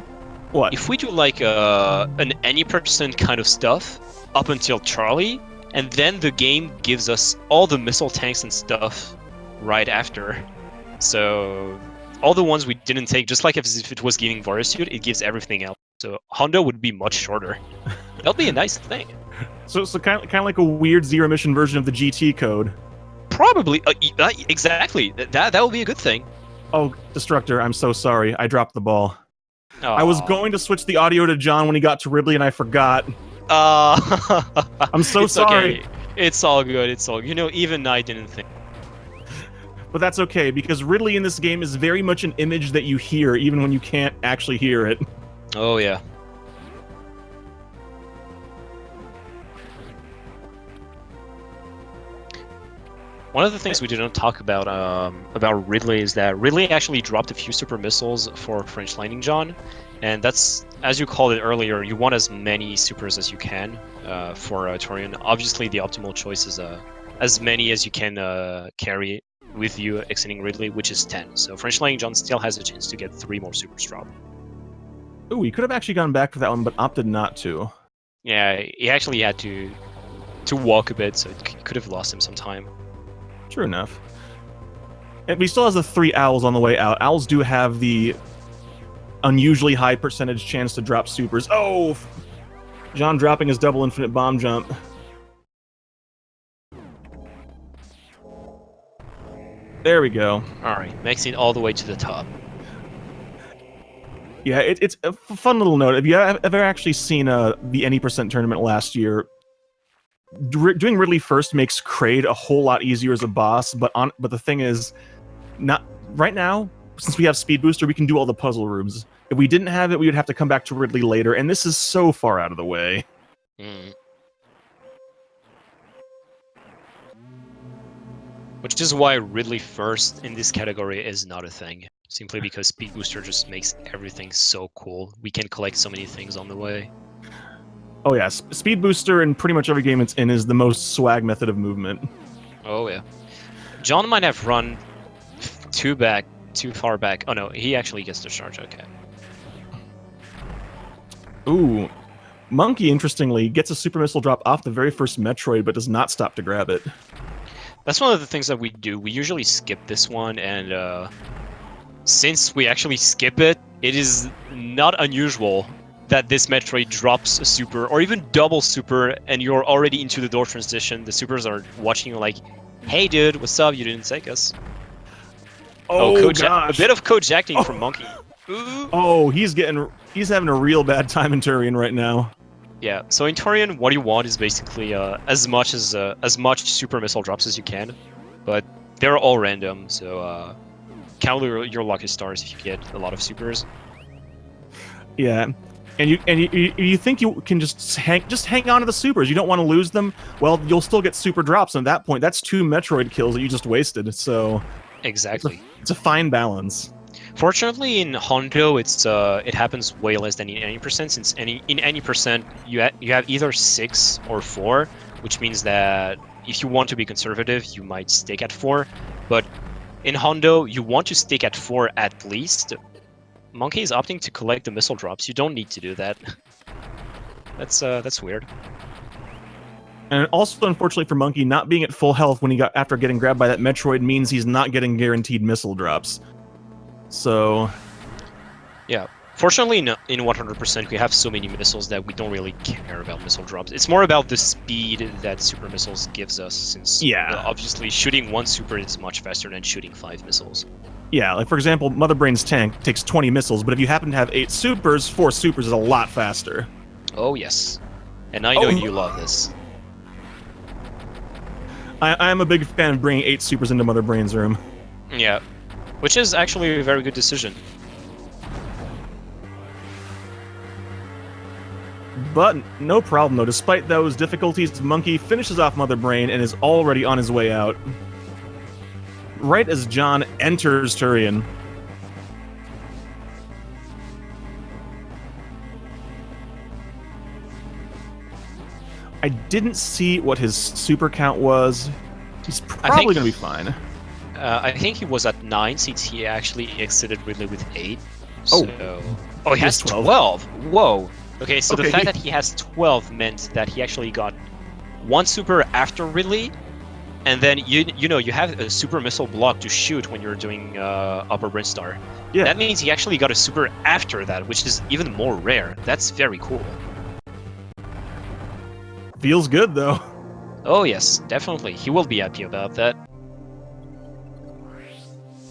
What? If we do like an any percent kind of stuff up until Charlie, and then the game gives us all the missile tanks and stuff right after. So all the ones we didn't take, just like if it was giving Varisuit, it gives everything else. So Hondo would be much shorter. That'll be a nice thing. So kind of like a weird zero mission version of the GT code. Probably, exactly. That would be a good thing. Oh, Destructor, I'm so sorry. I dropped the ball. Aww. I was going to switch the audio to John when he got to Ridley, and I forgot. I'm so sorry. Okay. It's all good. It's all. You know, even I didn't think. But that's okay, because Ridley in this game is very much an image that you hear, even when you can't actually hear it. Oh yeah. One of the things we didn't talk about Ridley is that Ridley actually dropped a few super missiles for FrenchLightningJohn, and that's, as you called it earlier, you want as many supers as you can for Torian. Obviously, the optimal choice is as many as you can carry with you exiting Ridley, which is 10. So FrenchLightningJohn still has a chance to get 3 more supers dropped. Ooh, he could have actually gone back for that one, but opted not to. Yeah, he actually had to walk a bit, so it could have lost him some time. True enough. And he still has the 3 owls on the way out. Owls do have the unusually high percentage chance to drop supers. Oh! John dropping his double infinite bomb jump. There we go. Alright, makes it all the way to the top. Yeah, it's a fun little note. Have you ever actually seen the Any Percent tournament last year? Doing Ridley first makes Kraid a whole lot easier as a boss, but the thing is, not right now, since we have Speed Booster, we can do all the puzzle rooms. If we didn't have it, we would have to come back to Ridley later, and this is so far out of the way. Which is why Ridley first in this category is not a thing. Simply because Speed Booster just makes everything so cool. We can collect so many things on the way. Oh yeah, Speed Booster in pretty much every game it's in is the most swag method of movement. Oh yeah. John might have run too far back. Oh no, he actually gets the charge, okay. Ooh. Monkey, interestingly, gets a super missile drop off the very first Metroid, but does not stop to grab it. That's one of the things that we do. We usually skip this one, and since we actually skip it, it is not unusual that this Metroid drops a super, or even double super, and you're already into the door transition. The supers are watching you like, hey dude, what's up? You didn't take us. Oh gosh. A bit of code-jacking from Monkey. Ooh. Oh, he's having a real bad time in Turian right now. Yeah, so in Torian, what you want is basically as much super missile drops as you can, but they're all random, so count your lucky stars if you get a lot of supers. Yeah, and you think you can just hang on to the supers. You don't want to lose them. Well, you'll still get super drops, and at that point, that's 2 Metroid kills that you just wasted. So exactly, it's a fine balance. Fortunately, in Hondo, it happens way less than in any percent. Since in any percent, you have either 6 or 4, which means that if you want to be conservative, you might stick at 4. But in Hondo, you want to stick at 4 at least. Monkey is opting to collect the missile drops. You don't need to do that. That's weird. And also, unfortunately for Monkey, not being at full health when after getting grabbed by that Metroid means he's not getting guaranteed missile drops. So, yeah. Fortunately, in 100%, we have so many missiles that we don't really care about missile drops. It's more about the speed that super missiles gives us, since obviously shooting 1 super is much faster than shooting 5 missiles. Yeah, like for example, Mother Brain's tank takes 20 missiles, but if you happen to have 8 supers, 4 supers is a lot faster. Oh yes, and I know you love this. I'm a big fan of bringing 8 supers into Mother Brain's room. Yeah. Which is actually a very good decision. But no problem though, despite those difficulties, Monkey finishes off Mother Brain and is already on his way out. Right as John enters Turian. I didn't see what his super count was. He's probably going to be fine. I think he was at 9 since he actually exited Ridley with 8. Oh. So... Oh, he has 12. Whoa. Okay, so the fact that he has 12 meant that he actually got 1 super after Ridley, and then you know you have a super missile block to shoot when you're doing upper Brinstar. Yeah. That means he actually got a super after that, which is even more rare. That's very cool. Feels good though. Oh yes, definitely. He will be happy about that.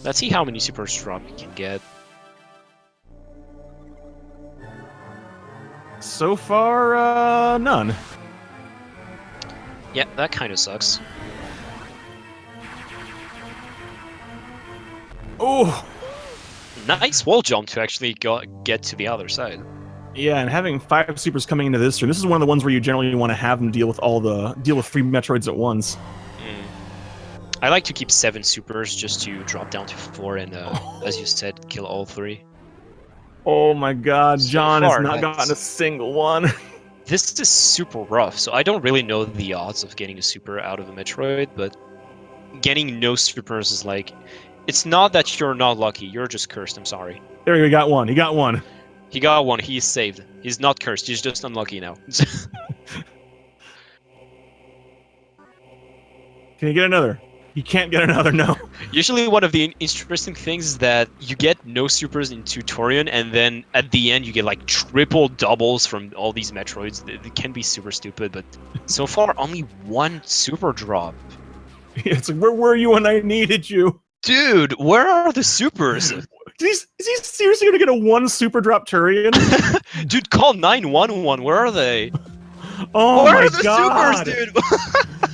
Let's see how many super drop he can get. So far, none. Yeah, that kind of sucks. Oh! Nice wall jump to actually get to the other side. Yeah, and having 5 supers coming into this room, this is one of the ones where you generally want to have them deal with 3 Metroids at once. I like to keep 7 supers just to drop down to 4 and, as you said, kill all 3. Oh my god, So John far, has not gotten a single one. This is super rough, so I don't really know the odds of getting a super out of a Metroid, but getting no supers is like... It's not that you're not lucky, you're just cursed, I'm sorry. There you go, he got one, he got one. He got one, he's saved. He's not cursed, he's just unlucky now. Can he get another? He can't get another, no. Usually one of the interesting things is that you get no supers in Tutorial, and then at the end you get like triple doubles from all these Metroids. They can be super stupid, but so far only 1 super drop. It's like, where were you when I needed you? Dude, where are the supers? Is he seriously gonna get a 1 super drop Turian? Dude, call 911, where are they? Oh where my are the god! supers, dude?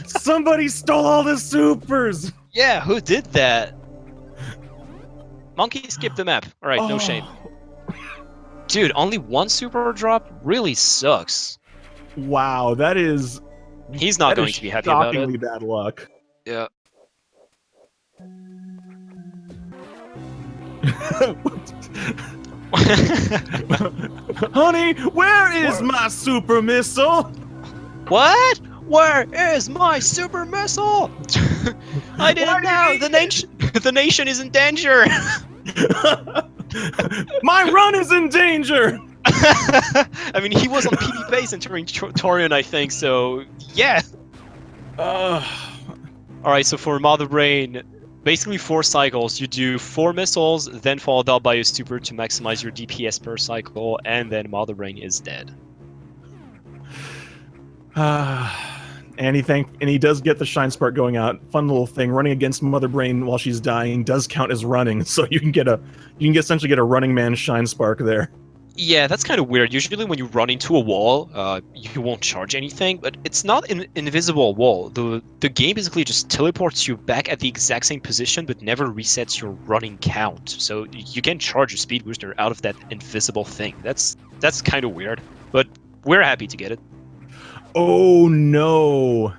Somebody stole all the supers! Yeah, who did that? Monkey skipped the map. Alright, no shame. Dude, only 1 super drop really sucks. Wow, that is... He's not going to be happy about shockingly it. bad luck. Yeah. Honey, where is my super missile? What? Where is my super missile? I didn't know. The nation is in danger. My run is in danger. I mean, he was on PB base entering Torian, I think. So yeah. All right. So for Mother Brain, basically 4 cycles. You do 4 missiles, then followed up by a super to maximize your DPS per cycle, and then Mother Brain is dead. And he does get the Shine Spark going out. Fun little thing. Running against Mother Brain while she's dying does count as running, so you can essentially get a running man Shine Spark there. Yeah, that's kind of weird. Usually when you run into a wall, you won't charge anything, but it's not an invisible wall. The game basically just teleports you back at the exact same position, but never resets your running count. So you can charge a speed booster out of that invisible thing. That's kind of weird, but we're happy to get it. Oh no.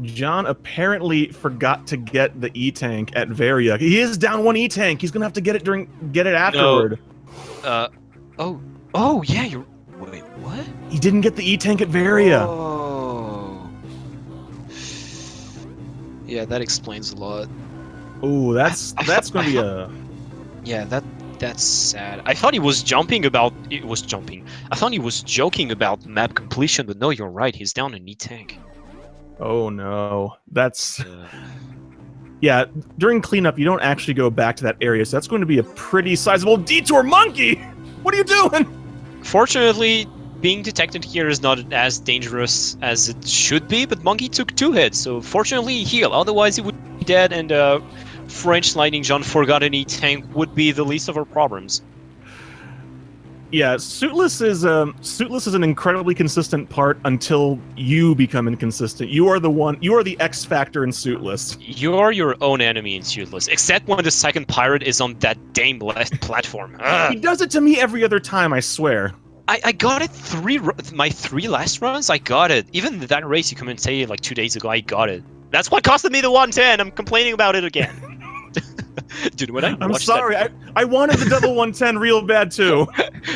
John apparently forgot to get the E-Tank at Varia. He is down 1 E-Tank. He's gonna have to get it afterward. No. Oh yeah, you're... Wait, what? He didn't get the E-Tank at Varia. Oh. Yeah, that explains a lot. Oh, that's gonna be a... Yeah, that's sad. I thought he was joking about map completion, but no, you're right. He's down an E-Tank. Oh no, that's... Yeah, during cleanup, you don't actually go back to that area, so that's going to be a pretty sizable detour. Monkey! What are you doing? Fortunately, being detected here is not as dangerous as it should be, but Monkey took 2 hits, so fortunately he healed. Otherwise he would be dead, and FrenchLightningJohn forgot an E-Tank would be the least of our problems. Yeah, Suitless is an incredibly consistent part until you become inconsistent. You are the X factor in Suitless. You're your own enemy in Suitless, except when the second pirate is on that damn left platform. He does it to me every other time, I swear. I got it my 3 last runs, I got it. Even that race you commentated like 2 days ago, I got it. That's what costed me the 110, I'm complaining about it again. Dude, when I I'm watched sorry. I wanted the double 110 real bad too.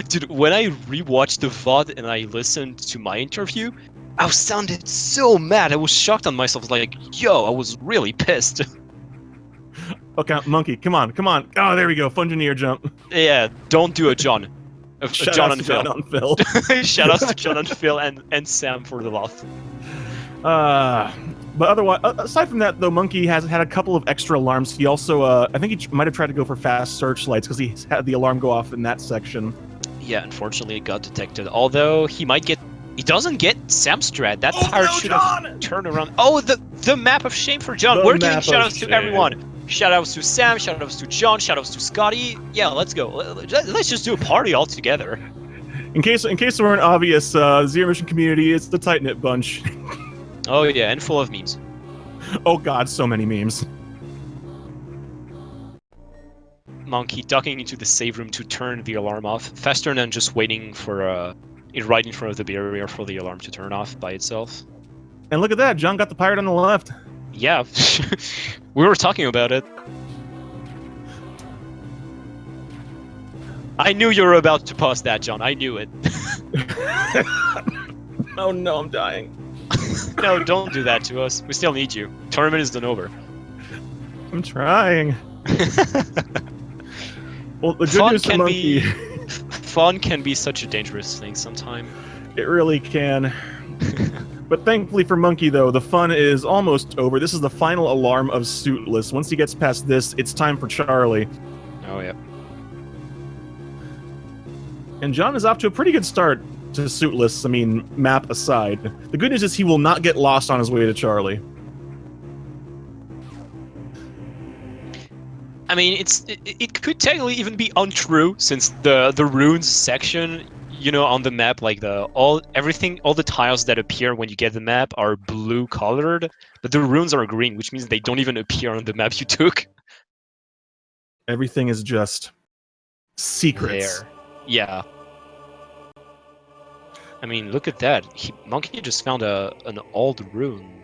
Dude, when I rewatched the VOD and I listened to my interview, I sounded so mad. I was shocked on myself. Like, yo, I was really pissed. Okay, Monkey, come on. Oh, there we go. Fungineer jump. Yeah, don't do a John. Shout John out and to Phil. John and Phil. Shout outs to John and Phil and Sam for the loss. But otherwise, aside from that, though, Monkey has had a couple of extra alarms. He also, I think he might have tried to go for fast searchlights because he had the alarm go off in that section. Yeah, unfortunately, it got detected. Although he might get, he doesn't get Samstrad. That pirate should have turned around. Oh, the map of shame for John. We're giving shoutouts to everyone. Shoutouts to Sam. Shoutouts to John. Shoutouts to Scotty. Yeah, let's go. Let's just do a party all together. In case it weren't obvious, Zero Mission community is the tight knit bunch. Oh yeah, and full of memes. Oh god, so many memes. Monkey ducking into the save room to turn the alarm off, faster than just waiting for right in front of the barrier for the alarm to turn off by itself. And look at that, John got the pirate on the left. Yeah, we were talking about it. I knew you were about to pause that, John. I knew it. Oh no, I'm dying. No, don't do that to us. We still need you. Tournament isn't over. I'm trying. Well, the good news for Monkey... Fun can be such a dangerous thing sometimes. It really can. But thankfully for Monkey, though, the fun is almost over. This is the final alarm of Suitless. Once he gets past this, it's time for Charlie. Oh, yeah. And John is off to a pretty good start to Suitless, I mean, map aside. The good news is he will not get lost on his way to Charlie. I mean, it could technically even be untrue, since the runes section, you know, on the map, like all the tiles that appear when you get the map are blue colored, but the runes are green, which means they don't even appear on the map you took. Everything is just secrets. There. Yeah. I mean, look at that. Monkey just found an old rune.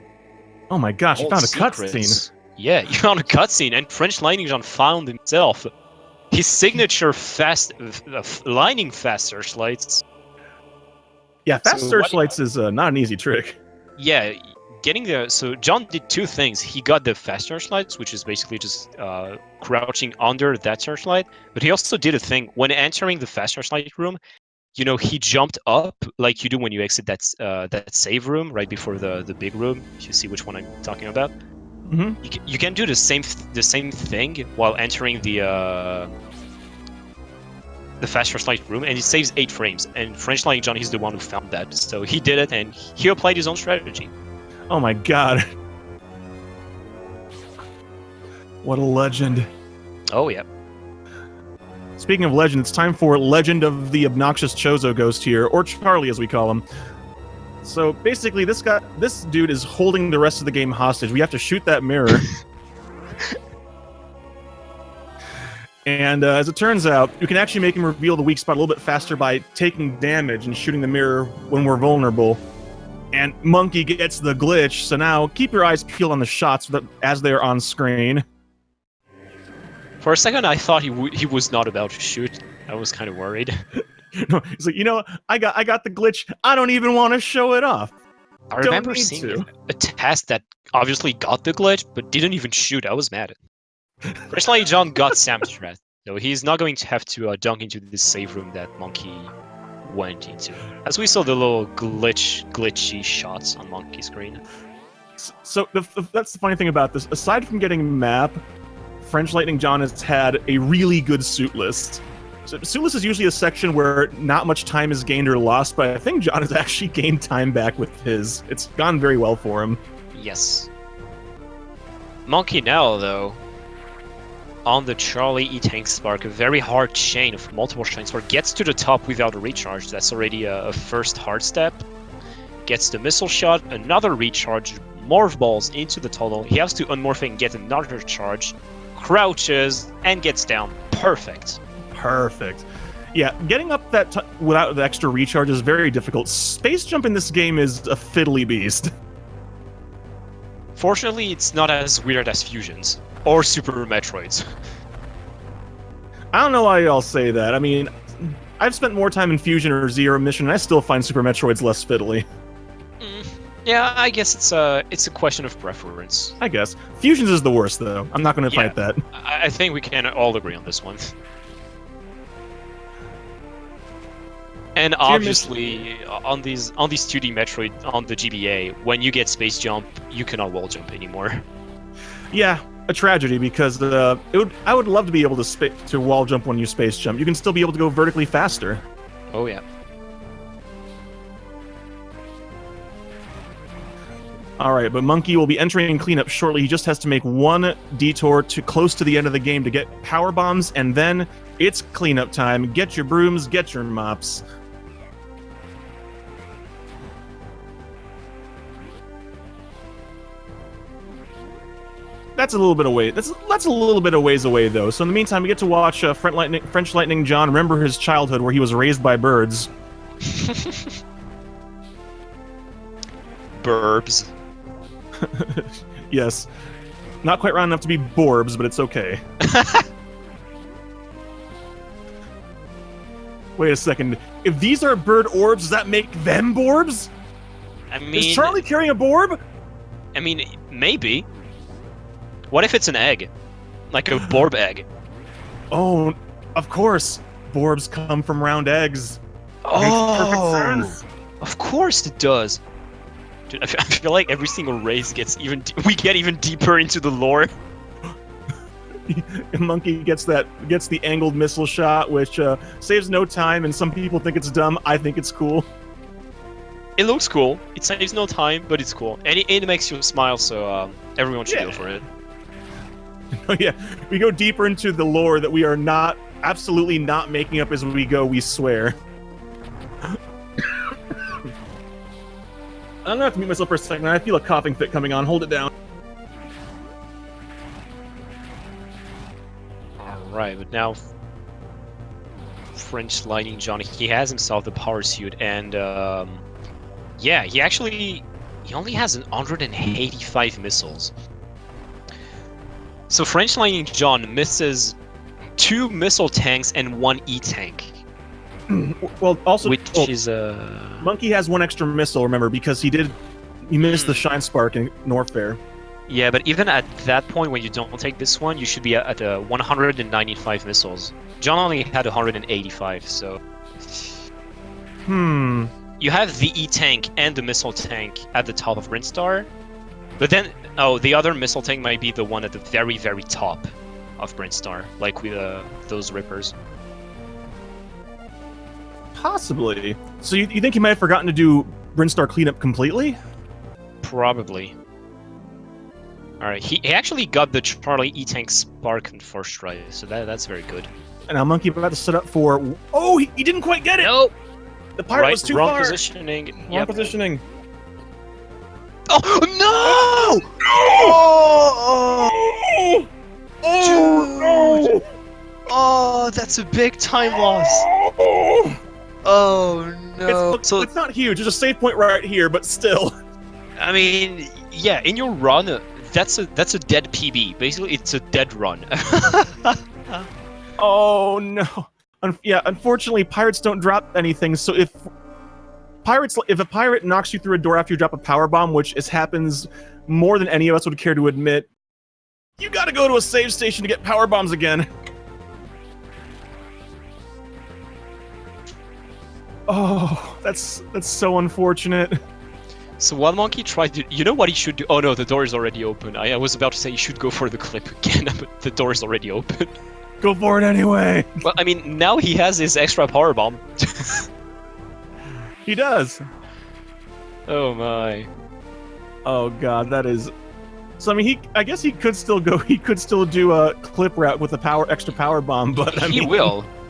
Oh my gosh, he found a secrets. cutscene. Yeah, he found a cutscene, and FrenchLightningJohn found himself. His signature lightning fast searchlights. Yeah, fast searchlights is not an easy trick. Yeah, so John did two things. He got the fast searchlights, which is basically just crouching under that searchlight, but he also did a thing when entering the fast searchlight room. You know, he jumped up like you do when you exit that save room right before the big room. If you see which one I'm talking about, you can do the same thing while entering the fast searchlight room, and it saves 8 frames. And FrenchLightningJohn, he's the one who found that, so he did it, and he applied his own strategy. Oh my god. What a legend. Oh, yeah. Speaking of legend, it's time for Legend of the Obnoxious Chozo Ghost here, or Charlie as we call him. So basically, this dude is holding the rest of the game hostage. We have to shoot that mirror. And as it turns out, you can actually make him reveal the weak spot a little bit faster by taking damage and shooting the mirror when we're vulnerable. And Monkey gets the glitch, so now keep your eyes peeled on the shots as they're on screen. For a second, I thought he was not about to shoot. I was kind of worried. No, he's like, you know, I got the glitch. I don't even want to show it off. I remember seeing a test that obviously got the glitch, but didn't even shoot. I was mad. FrenchLightningJohn got Samstrad, so he's not going to have to dunk into this save room that Monkey went into. As we saw the little glitchy shots on Monkey's screen. So that's the funny thing about this. Aside from getting map, FrenchLightningJohn has had a really good suit list. So suit list is usually a section where not much time is gained or lost, but I think John has actually gained time back with his. It's gone very well for him. Yes. Monkey now, though, on the Charlie E-Tank Spark, a very hard chain of multiple chains where gets to the top without a recharge. That's already a first hard step. Gets the missile shot, another recharge, morph balls into the tunnel. He has to unmorph and get another charge. Crouches and gets down. Perfect. Yeah, getting up that without the extra recharge is very difficult. Space jump in this game is a fiddly beast. Fortunately, it's not as weird as Fusions or Super Metroids. I don't know why y'all say that. I mean, I've spent more time in Fusion or Zero Mission, and I still find Super Metroid's less fiddly. Yeah, I guess it's a question of preference. I guess. Fusion's is the worst, though. I'm not going to fight that. I think we can all agree on this one. And obviously, on these 2D Metroid on the GBA, when you get space jump, you cannot wall jump anymore. Yeah, a tragedy because I would love to be able to wall jump when you space jump. You can still be able to go vertically faster. Oh yeah. All right, but Monkey will be entering cleanup shortly. He just has to make one detour to close to the end of the game to get power bombs, and then it's cleanup time. Get your brooms, get your mops. That's a little bit away. That's a little bit of ways away, though. So in the meantime, we get to watch FrenchLightningJohn remember his childhood where he was raised by birds. Burbs. Yes. Not quite round enough to be borbs, but it's okay. Wait a second. If these are bird orbs, does that make them borbs? I mean... Is Charlie carrying a borb? I mean, maybe. What if it's an egg? Like a borb egg? Oh, of course. Borbs come from round eggs. Oh! Makes perfect sense. Of course it does. Dude, I feel like every single race gets we get even deeper into the lore. Monkey gets the angled missile shot, which saves no time, and some people think it's dumb. I think it's cool. It looks cool. It saves no time, but it's cool, and it makes you smile. So everyone should go for it. Oh yeah, we go deeper into the lore that we are absolutely not making up as we go. We swear. I'm gonna have to mute myself for a second. I feel a coughing fit coming on. Hold it down. Alright, but now FrenchLightningJohn, he has himself the power suit, and yeah, he only has 185 missiles. So FrenchLightningJohn misses 2 missile tanks and 1 E-tank. Well, also, which is Monkey has 1 extra missile, remember, because he missed the Shine Spark in Norfair. Yeah, but even at that point, when you don't take this one, you should be at 195 missiles. John only had 185, so... You have the E-tank and the missile tank at the top of Brinstar, but then, the other missile tank might be the one at the very, very top of Brinstar, like with those Rippers. Possibly. So you think he might have forgotten to do Brinstar cleanup completely? Probably. Alright, he actually got the Charlie E-tank spark in first try, so that's very good. And now Monkey about to set up for... Oh, he didn't quite get it! Nope! The pirate was too wrong far! Positioning. Wrong positioning. Oh, no! Oh! Oh, no! Oh, that's a big time loss. Oh, no. It's not huge, there's a save point right here, but still. I mean, yeah, in your run, that's a dead PB. Basically, it's a dead run. Oh, no. Yeah, unfortunately, pirates don't drop anything, so if a pirate knocks you through a door after you drop a power bomb, which happens more than any of us would care to admit, you gotta go to a save station to get power bombs again. Oh, that's so unfortunate. So what Monkey tried to... You know what he should do? Oh no, the door is already open. I was about to say you should go for the clip again, but the door is already open. Go for it anyway! Well, I mean, now he has his extra power bomb. He does. Oh my. Oh god, that is... So I mean, I guess he could still go. He could still do a clip route with a extra power bomb, but I mean...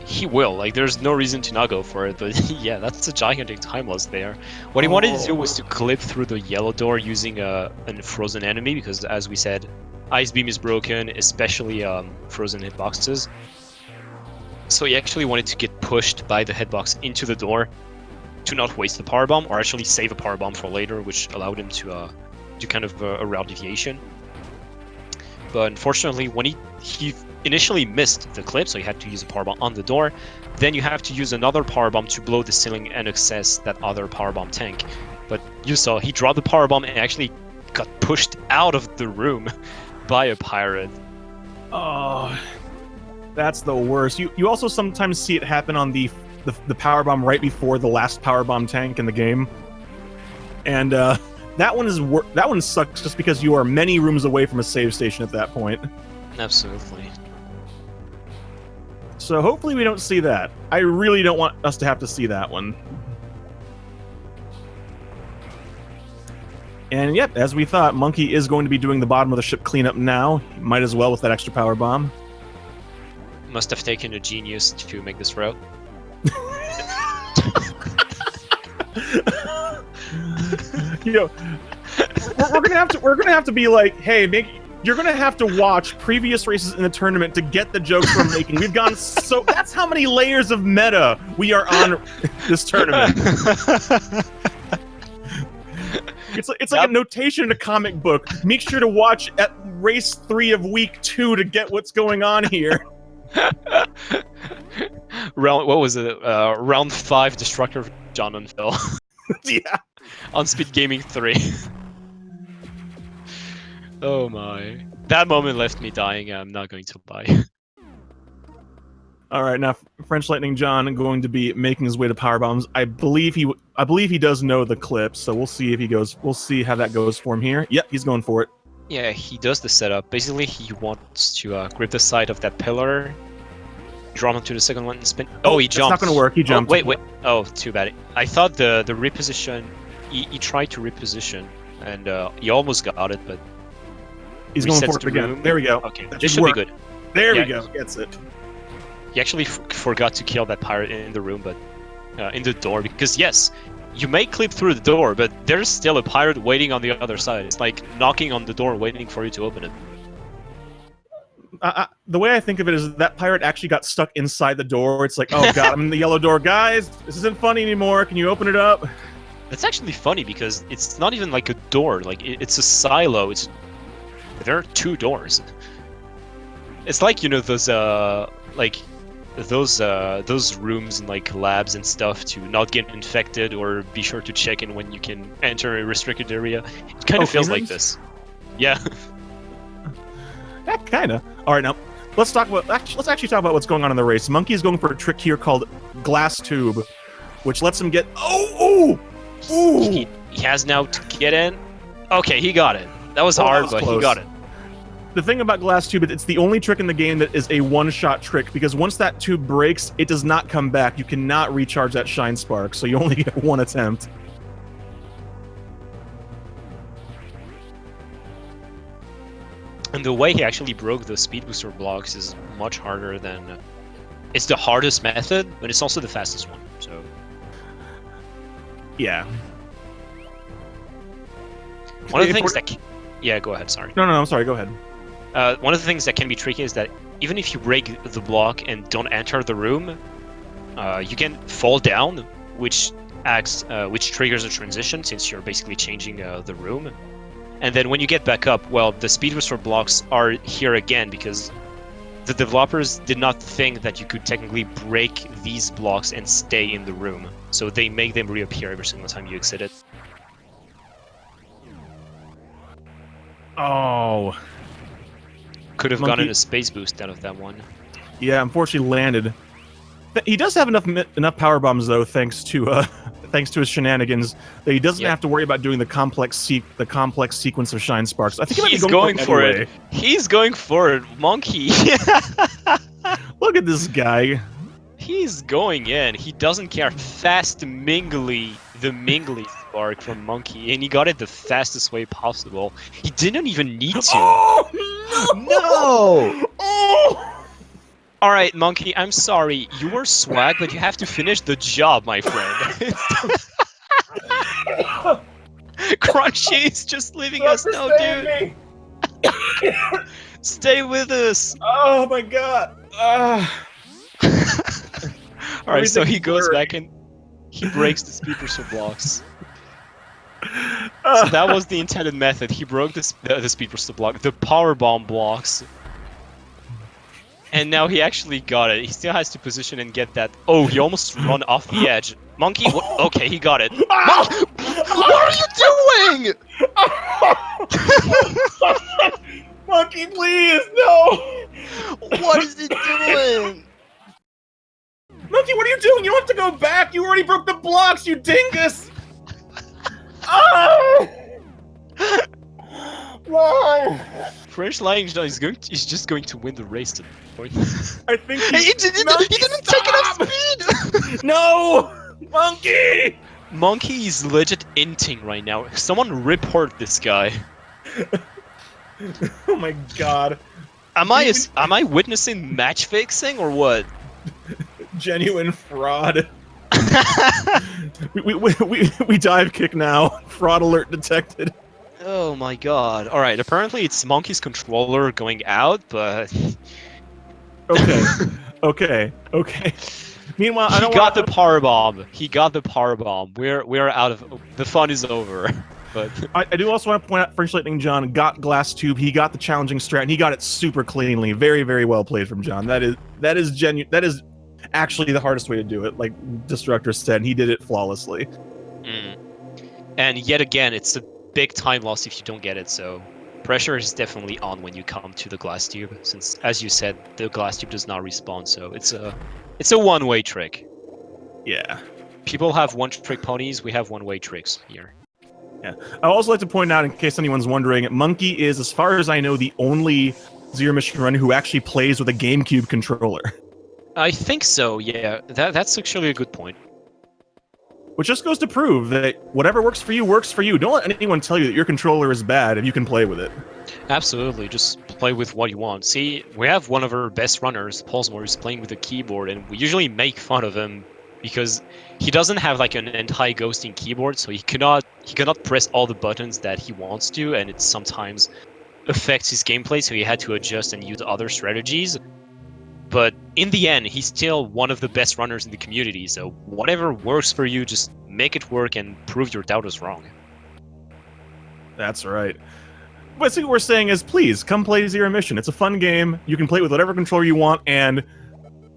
He will. Like, there's no reason to not go for it. But yeah, that's a gigantic time loss there. What he wanted to do was to clip through the yellow door using a frozen enemy, because as we said, Ice Beam is broken, especially frozen hitboxes. So he actually wanted to get pushed by the hitbox into the door to not waste the power bomb, or actually save a power bomb for later, which allowed him to do kind of a route deviation. but unfortunately, when he initially missed the clip, so he had to use a powerbomb on the door. Then you have to use another powerbomb to blow the ceiling and access that other powerbomb tank. But you saw he dropped the powerbomb and actually got pushed out of the room by a pirate. Oh, that's the worst. You also sometimes see it happen on the powerbomb right before the last powerbomb tank in the game, and that one sucks just because you are many rooms away from a save station at that point. Absolutely. So hopefully we don't see that. I really don't want us to have to see that one. And yep, as we thought, Monkey is going to be doing the bottom of the ship cleanup now. Might as well with that extra power bomb. Must have taken a genius to make this route. You know, we're gonna have to be like, hey, you're gonna have to watch previous races in the tournament to get the jokes we're making. We've gone so that's how many layers of meta we are on this tournament. It's like a notation in a comic book. Make sure to watch at race 3 of week 2 to get what's going on here. What was it? Round 5 Destructor John and Phil. Yeah. On Speed Gaming 3. Oh my. That moment left me dying. I'm not going to lie. All right, now FrenchLightningJohn going to be making his way to power bombs. I believe he does know the clip, so we'll see if he goes. We'll see how that goes for him here. Yep, he's going for it. Yeah, he does the setup. Basically, he wants to grip the side of that pillar, drop onto the second one, and spin. Oh, he jumped. It's not going to work. He jumped. Oh, wait. Oh, too bad. I thought the reposition. He tried to reposition, and he almost got it, but he's going for it again. Room. There we go. Okay, that should be good. There we go. Gets it. He actually forgot to kill that pirate in the room, but in the door, because yes, you may clip through the door, but there's still a pirate waiting on the other side. It's like knocking on the door, waiting for you to open it. The way I think of it is that pirate actually got stuck inside the door. It's like, oh god, I'm in the yellow door, guys. This isn't funny anymore. Can you open it up? That's actually funny because it's not even like a door. Like it's a silo. There are 2 doors. It's like, you know, those rooms and like labs and stuff to not get infected or be sure to check in when you can enter a restricted area. It kind of feels like this. Yeah. Yeah, kind of. All right, now let's actually talk about what's going on in the race. Monkey is going for a trick here called glass tube, which lets him get. Ooh! He has now to get in. Okay, he got it. That was hard, but close. He got it. The thing about glass tube, it's the only trick in the game that is a one-shot trick, because once that tube breaks, it does not come back. You cannot recharge that shine spark, so you only get one attempt. And the way he actually broke the speed booster blocks is much harder than... It's the hardest method, but it's also the fastest one, so... Yeah. One of the things that... Yeah, go ahead, sorry. No, I'm sorry, go ahead. One of the things that can be tricky is that even if you break the block and don't enter the room, you can fall down, which triggers a transition since you're basically changing the room. And then when you get back up, well, the speed restore blocks are here again because the developers did not think that you could technically break these blocks and stay in the room. So they make them reappear every single time you exit it. Oh. Could have gotten a space boost out of that one. Yeah, unfortunately landed. He does have enough power bombs though, thanks to his shenanigans, that he doesn't have to worry about doing the complex sequence of shine sparks. I think he might be going for it. Anyway. He's going for it, Monkey. Look at this guy. He's going in. He doesn't care. Fast mingly spark from Monkey, and he got it the fastest way possible. He didn't even need to. Oh no! Oh! All right, Monkey. I'm sorry. You were swag, but you have to finish the job, my friend. Crunchy is just leaving us now, dude. Stay with us. Oh my god. All right, so he goes back and he breaks the speed booster blocks. So that was the intended method. He broke the speed burst block, the power bomb blocks, and now he actually got it. He still has to position and get that. Oh, he almost run off the edge. Monkey, what? Okay, he got it. Monkey, what are you doing? Monkey, please, no! What is he doing? Monkey, what are you doing? You don't have to go back. You already broke the blocks, you dingus! Oh! Why? FrenchLightningJohn is just going to win the race to the point. I think He didn't take enough speed! No! Monkey! Monkey is legit inting right now. Someone report this guy. Oh my god. Am I witnessing match fixing or what? Genuine fraud. we dive kick now. Fraud alert detected. Oh my god. Alright, apparently it's Monkey's controller going out, but... Okay. Meanwhile, I don't got the power bomb. He got the power bomb. We're out of... The fun is over. But I do also want to point out FrenchLightningJohn got glass tube. He got the challenging strat, and he got it super cleanly. Very, very well played from John. That is genuine. That is actually the hardest way to do it. Like Destructor said, he did it flawlessly. And yet again, it's a big time loss if you don't get it. So pressure is definitely on when you come to the glass tube, since, as you said, the glass tube does not respawn. So it's a one-way trick. Yeah. People have one-trick ponies. We have one-way tricks here. Yeah. I would also like to point out, in case anyone's wondering, Monkey is, as far as I know, the only Zero Mission runner who actually plays with a GameCube controller. I think so, yeah. That's actually a good point. Which just goes to prove that whatever works for you works for you. Don't let anyone tell you that your controller is bad if you can play with it. Absolutely, just play with what you want. See, we have one of our best runners, Paulsmore, who's playing with a keyboard, and we usually make fun of him because he doesn't have like an anti-ghosting keyboard, so he cannot press all the buttons that he wants to, and it sometimes affects his gameplay, so he had to adjust and use other strategies. But in the end, he's still one of the best runners in the community, so whatever works for you, just make it work and prove your doubters wrong. That's right. But see, what we're saying is, please, come play Zero Mission. It's a fun game. You can play with whatever controller you want, and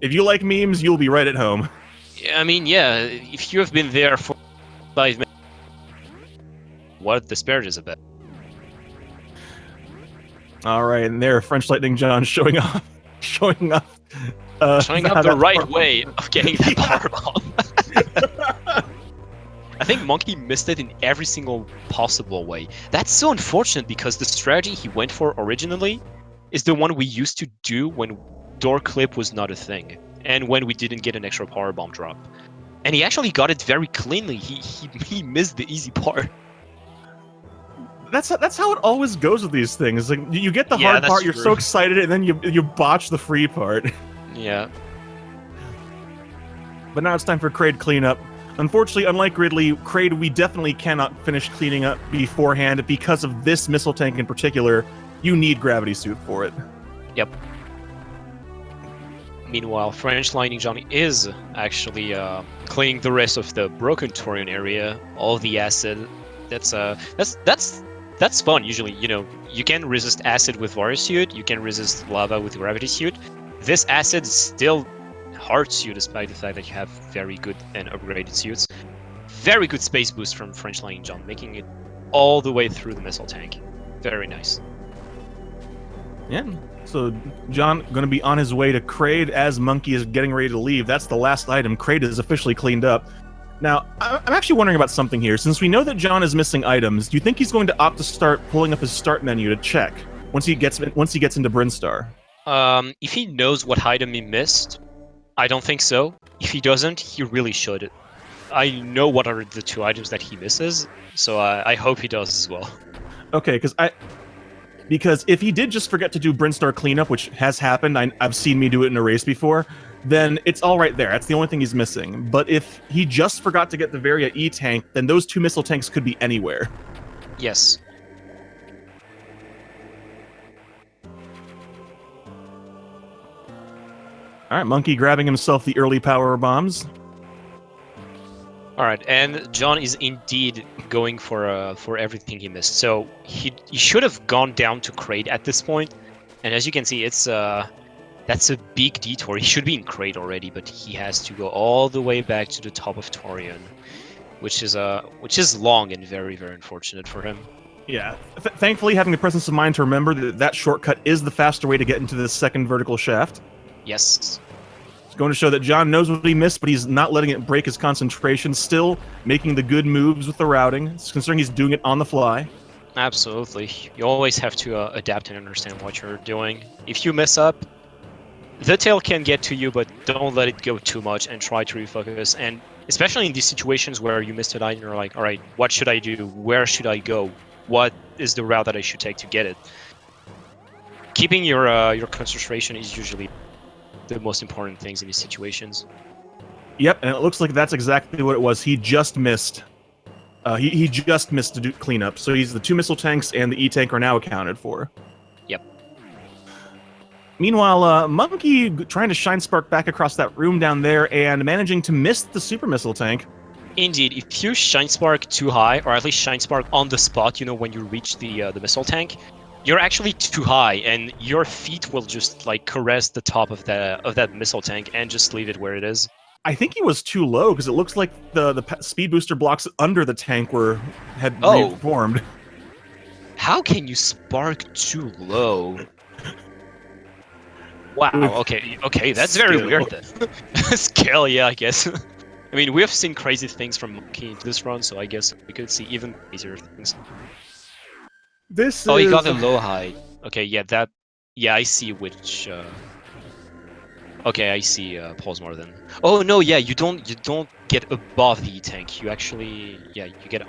if you like memes, you'll be right at home. I mean, yeah, if you have been there for 5 minutes, what disparages a bit. Alright, and there, FrenchLightningJohn showing off showing off the right way of getting that power bomb. I think Monkey missed it in every single possible way. That's so unfortunate because the strategy he went for originally is the one we used to do when door clip was not a thing, and when we didn't get an extra power bomb drop. And he actually got it very cleanly. He missed the easy part. That's how it always goes with these things. Like you get the hard part, you're so excited, and then you botch the free part. Yeah. But now it's time for Kraid cleanup. Unfortunately, unlike Ridley, Kraid we definitely cannot finish cleaning up beforehand because of this missile tank in particular. You need gravity suit for it. Yep. Meanwhile, FrenchLightningJohn is actually cleaning the rest of the broken Torian area, all the acid. That's fun. Usually, you know, you can resist acid with Warrior Suit, you can resist lava with Gravity Suit. This acid still hurts you despite the fact that you have very good and upgraded suits. Very good space boost from FrenchLightningJohn, making it all the way through the missile tank. Very nice. Yeah. So John going to be on his way to Kraid as Monkey is getting ready to leave. That's the last item. Kraid is officially cleaned up. Now, I'm actually wondering about something here. Since we know that John is missing items, do you think he's going to opt to start pulling up his start menu to check once he gets into Brinstar? If he knows what item he missed, I don't think so. If he doesn't, he really should. I know what are the 2 items that he misses, so I hope he does as well. Okay, because if he did just forget to do Brinstar cleanup, which has happened, I've seen me do it in a race before, then it's all right there. That's the only thing he's missing. But if he just forgot to get the Varia E tank, then those 2 missile tanks could be anywhere. Yes. All right, Monkey grabbing himself the early power bombs. All right, and John is indeed going for everything he missed. So he should have gone down to Crate at this point, and as you can see, it's that's a big detour. He should be in Crate already, but he has to go all the way back to the top of Torion, which is long and very, very unfortunate for him. Yeah. Thankfully, having the presence of mind to remember that that shortcut is the faster way to get into this second vertical shaft. Yes. It's going to show that John knows what he missed, but he's not letting it break his concentration, still making the good moves with the routing. It's concerning he's doing it on the fly. Absolutely. You always have to adapt and understand what you're doing. If you mess up, the tail can get to you, but don't let it go too much and try to refocus. And especially in these situations where you missed a line and you're like, all right, what should I do? Where should I go? What is the route that I should take to get it? Keeping your concentration is usually the most important things in these situations. Yep, and it looks like that's exactly what it was. He just missed. He just missed to do cleanup. So he's the 2 missile tanks and the E-tank are now accounted for. Yep. Meanwhile, Monkey trying to shine spark back across that room down there and managing to miss the super missile tank. Indeed, if you shine spark too high, or at least shine spark on the spot, you know, when you reach the missile tank, you're actually too high, and your feet will just like caress the top of that missile tank and just leave it where it is. I think he was too low because it looks like the speed booster blocks under the tank had reformed. How can you spark too low? Wow. Okay, that's very weird then. Skill, yeah, I guess. I mean, we have seen crazy things from Monkey in this run, so I guess we could see even crazier things. He got a low height. Okay, yeah, I see which. Okay, I see Paul's more than. Oh no, yeah, you don't get above the tank. You actually, yeah, you get.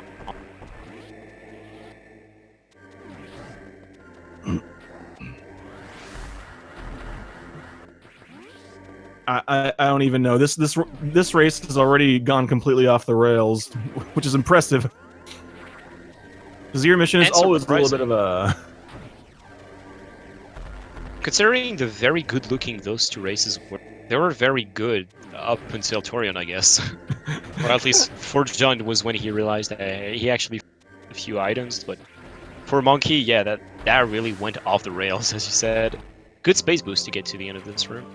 I don't even know. This race has already gone completely off the rails, which is impressive. Zero mission is always a little bit of a. Considering the very good-looking those two races were, they were very good up until Torion, I guess. Or at least for John was when he realized that he actually a few items, but for Monkey, yeah, that really went off the rails, as you said. Good space boost to get to the end of this room.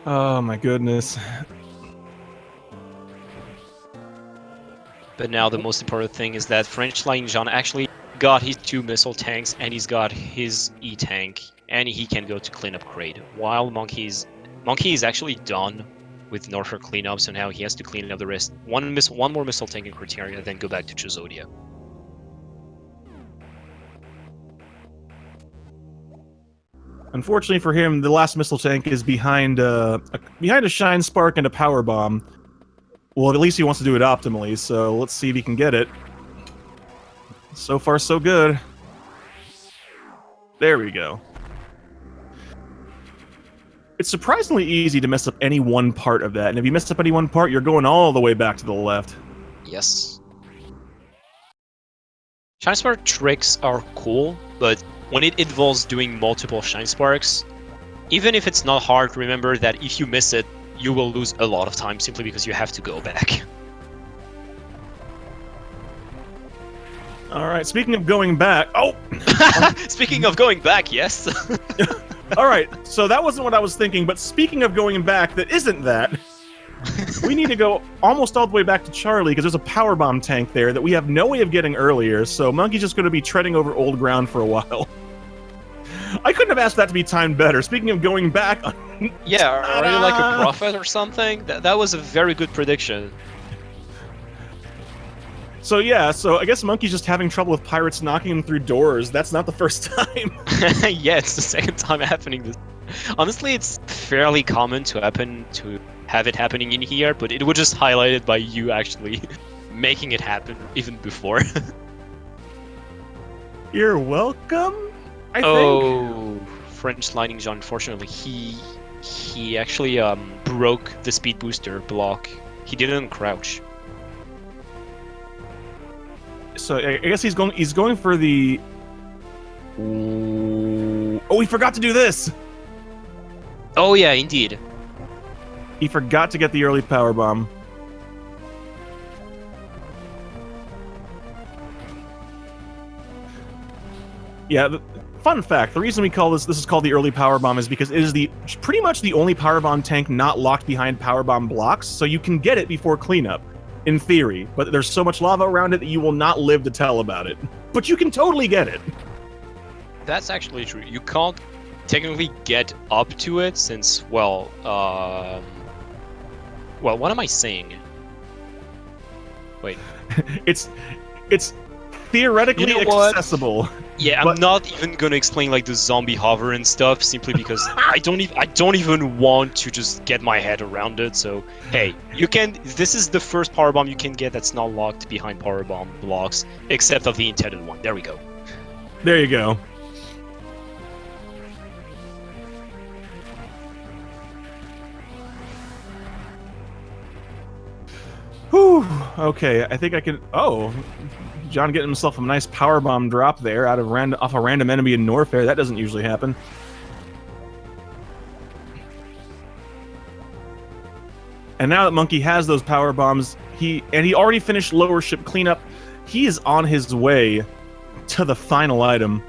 Oh my goodness. But now the most important thing is that FrenchLightningJohn actually got his 2 missile tanks and he's got his E-tank and he can go to cleanup Crate. While Monkey is actually done with Norfolk cleanup, so now he has to clean up the rest. One more missile tank in Criteria, then go back to Chozodia. Unfortunately for him, the last missile tank is behind a shine spark and a power bomb. Well, at least he wants to do it optimally, so let's see if he can get it. So far, so good. There we go. It's surprisingly easy to mess up any one part of that, and if you mess up any one part, you're going all the way back to the left. Yes. Shine Spark tricks are cool, but when it involves doing multiple Shine Sparks, even if it's not hard, remember that if you miss it, you will lose a lot of time simply because you have to go back. Alright, speaking of going back... Oh! Speaking of going back, yes. Alright, so that wasn't what I was thinking, but speaking of going back that isn't that, we need to go almost all the way back to Charlie, because there's a power bomb tank there that we have no way of getting earlier, so Monkey's just going to be treading over old ground for a while. I couldn't have asked that to be timed better. Speaking of going back... Yeah, are you like a prophet or something? That was a very good prediction. So yeah, so I guess Monkey's just having trouble with pirates knocking him through doors. That's not the first time. Yeah, it's the second time happening this. Honestly, it's fairly common to have it happening in here, but it was just highlighted by you actually making it happen even before. You're welcome, I think. Oh, FrenchLightningJohn, unfortunately, he actually broke the speed booster block. He didn't crouch. So I guess he's going for the... Oh, he forgot to do this! Oh yeah, indeed. He forgot to get the early power bomb. Yeah, fun fact, the reason we call this is called the early power bomb is because it is pretty much the only power bomb tank not locked behind power bomb blocks, so you can get it before cleanup, in theory, but there's so much lava around it that you will not live to tell about it. But you can totally get it. That's actually true. You can't technically get up to it since, well, what am I saying? Wait. It's theoretically accessible. Yeah, I'm not even gonna explain like the zombie hover and stuff simply because I don't even want to just get my head around it. So hey, you can. This is the first power bomb you can get that's not locked behind power bomb blocks, except of the intended one. There we go. There you go. Whew. Okay, I think I can. Oh. John getting himself a nice power bomb drop there off a random enemy in Norfair. That doesn't usually happen. And now that Monkey has those power bombs, he already finished lower ship cleanup. He is on his way to the final item.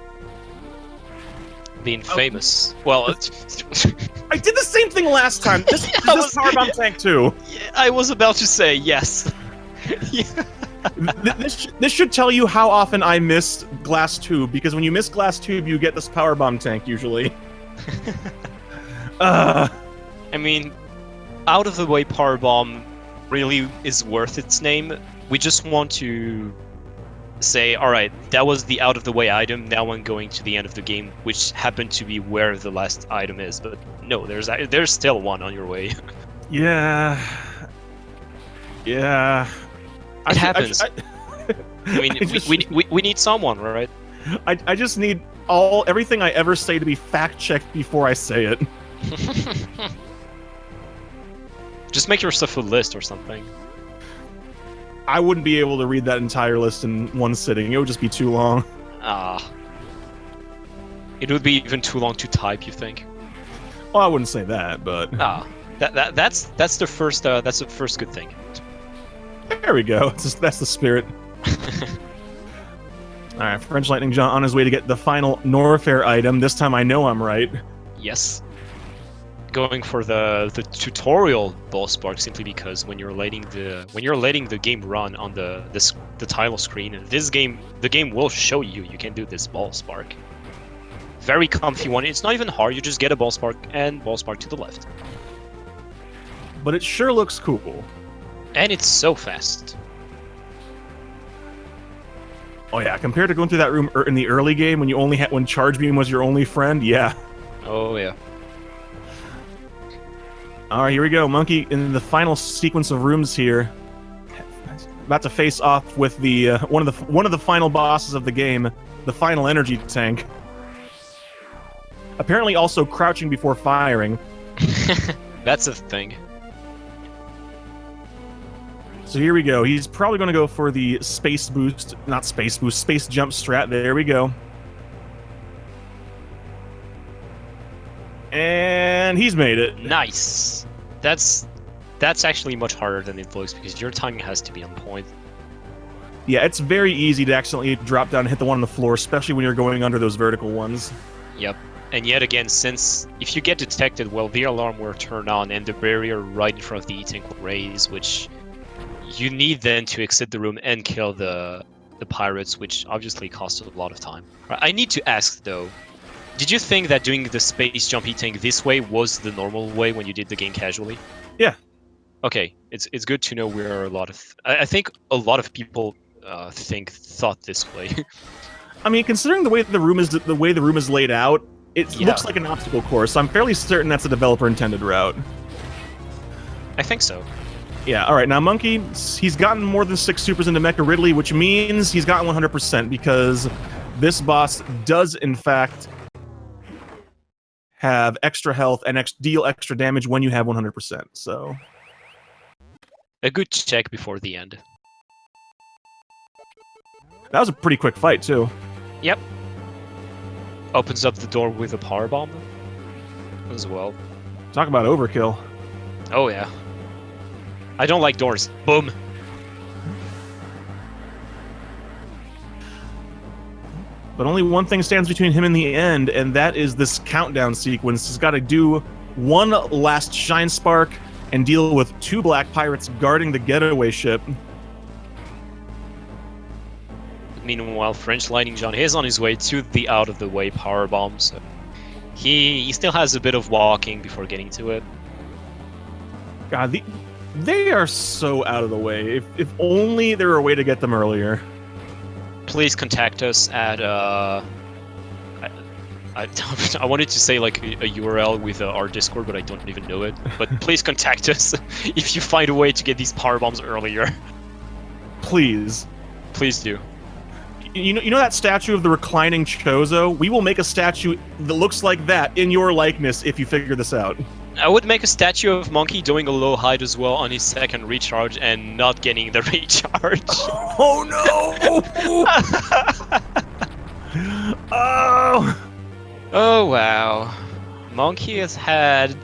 The infamous. Well, I did the same thing last time. This power bomb tank too. Yeah, I was about to say yes. Yeah. This should tell you how often I missed glass tube, because when you miss glass tube, you get this power bomb tank usually. I mean, out of the way power bomb really is worth its name. We just want to say, all right, that was the out of the way item. Now I'm going to the end of the game, which happened to be where the last item is. But no, there's still one on your way. Yeah. Yeah. It happens. I mean, we need someone, right? I just need everything I ever say to be fact-checked before I say it. Just make yourself a list or something. I wouldn't be able to read that entire list in one sitting. It would just be too long. It would be even too long to type, you think? Well, I wouldn't say that, but that's the first good thing. There we go. That's the spirit. Alright, FrenchLightningJohn on his way to get the final Norfair item. This time I know I'm right. Yes. Going for the tutorial ball spark simply because when you're letting the game run on the title screen, the game will show you can do this ball spark. Very comfy one. It's not even hard. You just get a ball spark and ball spark to the left. But it sure looks cool. And it's so fast. Oh yeah, compared to going through that room in the early game when you only when Charge Beam was your only friend, yeah. Oh yeah. All right, here we go, Monkey in the final sequence of rooms here. About to face off with the one of the final bosses of the game, the final energy tank. Apparently, also crouching before firing. That's a thing. So here we go. He's probably going to go for the space boost, not space boost, space jump strat. There we go. And he's made it. Nice. That's actually much harder than it looks because your timing has to be on point. Yeah, it's very easy to accidentally drop down and hit the one on the floor, especially when you're going under those vertical ones. Yep. And yet again, since if you get detected, well, the alarm will turn on and the barrier right in front of the E-Tank will raise, which you need then to exit the room and kill the pirates, which obviously costs a lot of time. I need to ask though, did you think that doing the space jump E-Tank this way was the normal way when you did the game casually? Yeah. Okay, it's good to know where a lot of I think a lot of people thought this way. I mean, considering the way the room is laid out, it looks like an obstacle course. So I'm fairly certain that's a developer intended route. I think so. Yeah, alright, now Monkey, he's gotten more than 6 supers into Mecha Ridley, which means he's gotten 100%, because this boss does, in fact, have extra health and deal extra damage when you have 100%, so... A good check before the end. That was a pretty quick fight, too. Yep. Opens up the door with a power bomb as well. Talk about overkill. Oh, yeah. I don't like doors. Boom. But only one thing stands between him and the end, and that is this countdown sequence. He's got to do one last shine spark and deal with 2 black pirates guarding the getaway ship. Meanwhile, FrenchLightningJohn is on his way to the out-of-the-way powerbomb, so he still has a bit of walking before getting to it. God, they are so out of the way. If only there were a way to get them earlier. Please contact us at I wanted to say like a URL with our Discord, but I don't even know it. But please contact us if you find a way to get these power bombs earlier. Please. Please do. You know that statue of the reclining Chozo? We will make a statue that looks like that in your likeness if you figure this out. I would make a statue of Monkey doing a low height as well on his second recharge and not getting the recharge. Oh no! Oh! Oh wow. Monkey he's had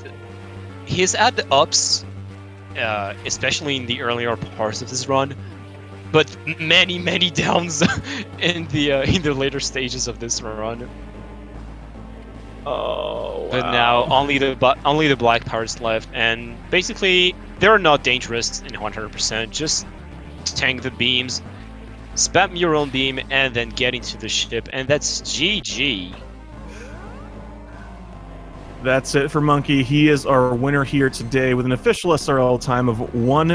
the ups, especially in the earlier parts of this run, but many downs in the later stages of this run. Oh, wow. But now only the black pirates left, and basically they're not dangerous in 100%. Just tank the beams, spam your own beam, and then get into the ship, and that's GG. That's it for Monkey. He is our winner here today with an official SRL time of 1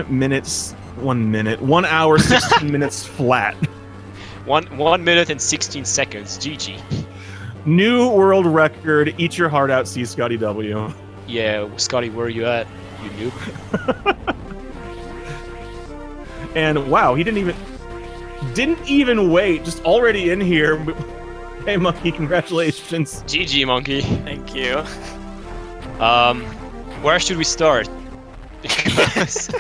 hour 16 minutes flat. 1 minute and 16 seconds. GG. New world record. Eat your heart out, C. Scotty W. Yeah, Scotty, where are you at? You noob. And wow, he didn't even wait. Just already in here. Hey, Monkey, congratulations. GG, Monkey. Thank you. Where should we start? Because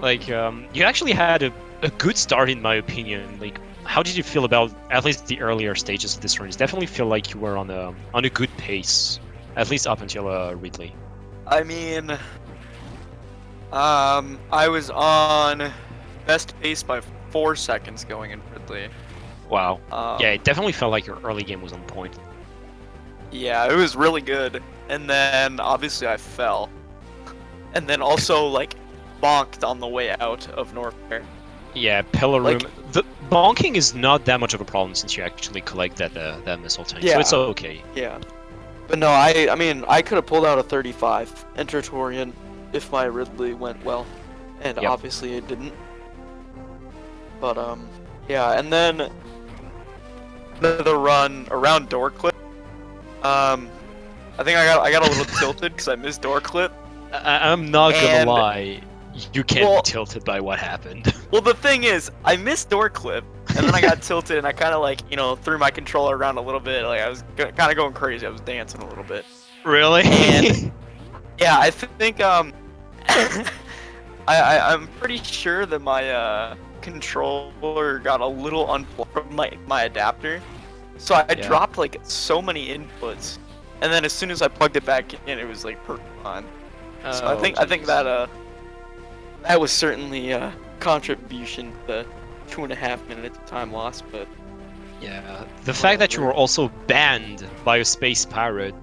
like, you actually had a good start in my opinion. Like, how did you feel about at least the earlier stages of this run? You definitely feel like you were on a good pace, at least up until Ridley. I mean, I was on best pace by 4 seconds going in Ridley. Wow. Yeah, it definitely felt like your early game was on point. Yeah, it was really good. And then obviously I fell. And then also like bonked on the way out of Norfair. Yeah, pillar room. Like, the bonking is not that much of a problem since you actually collect that missile tank, yeah, so it's okay. Yeah. But no, I mean, I could have pulled out a 35 Enter Torian if my Ridley went well. And Yep. obviously it didn't. But yeah, and then the run around door clip. I think I got a little tilted because I missed door clip. I'm not gonna lie, you can't Well- be tilted by what happened. Well, the thing is, I missed door clip, and then I got tilted, and I kind of like, threw my controller around a little bit. Like I was kind of going crazy. I was dancing a little bit. Really? And yeah, I think I'm pretty sure that my controller got a little unplugged from my adapter, so I dropped like so many inputs, and then as soon as I plugged it back in, it was like perfect fine. So I think that that was certainly a contribution to the 2.5 minutes of time lost, but Yeah, the fact that you were also banned by a space pirate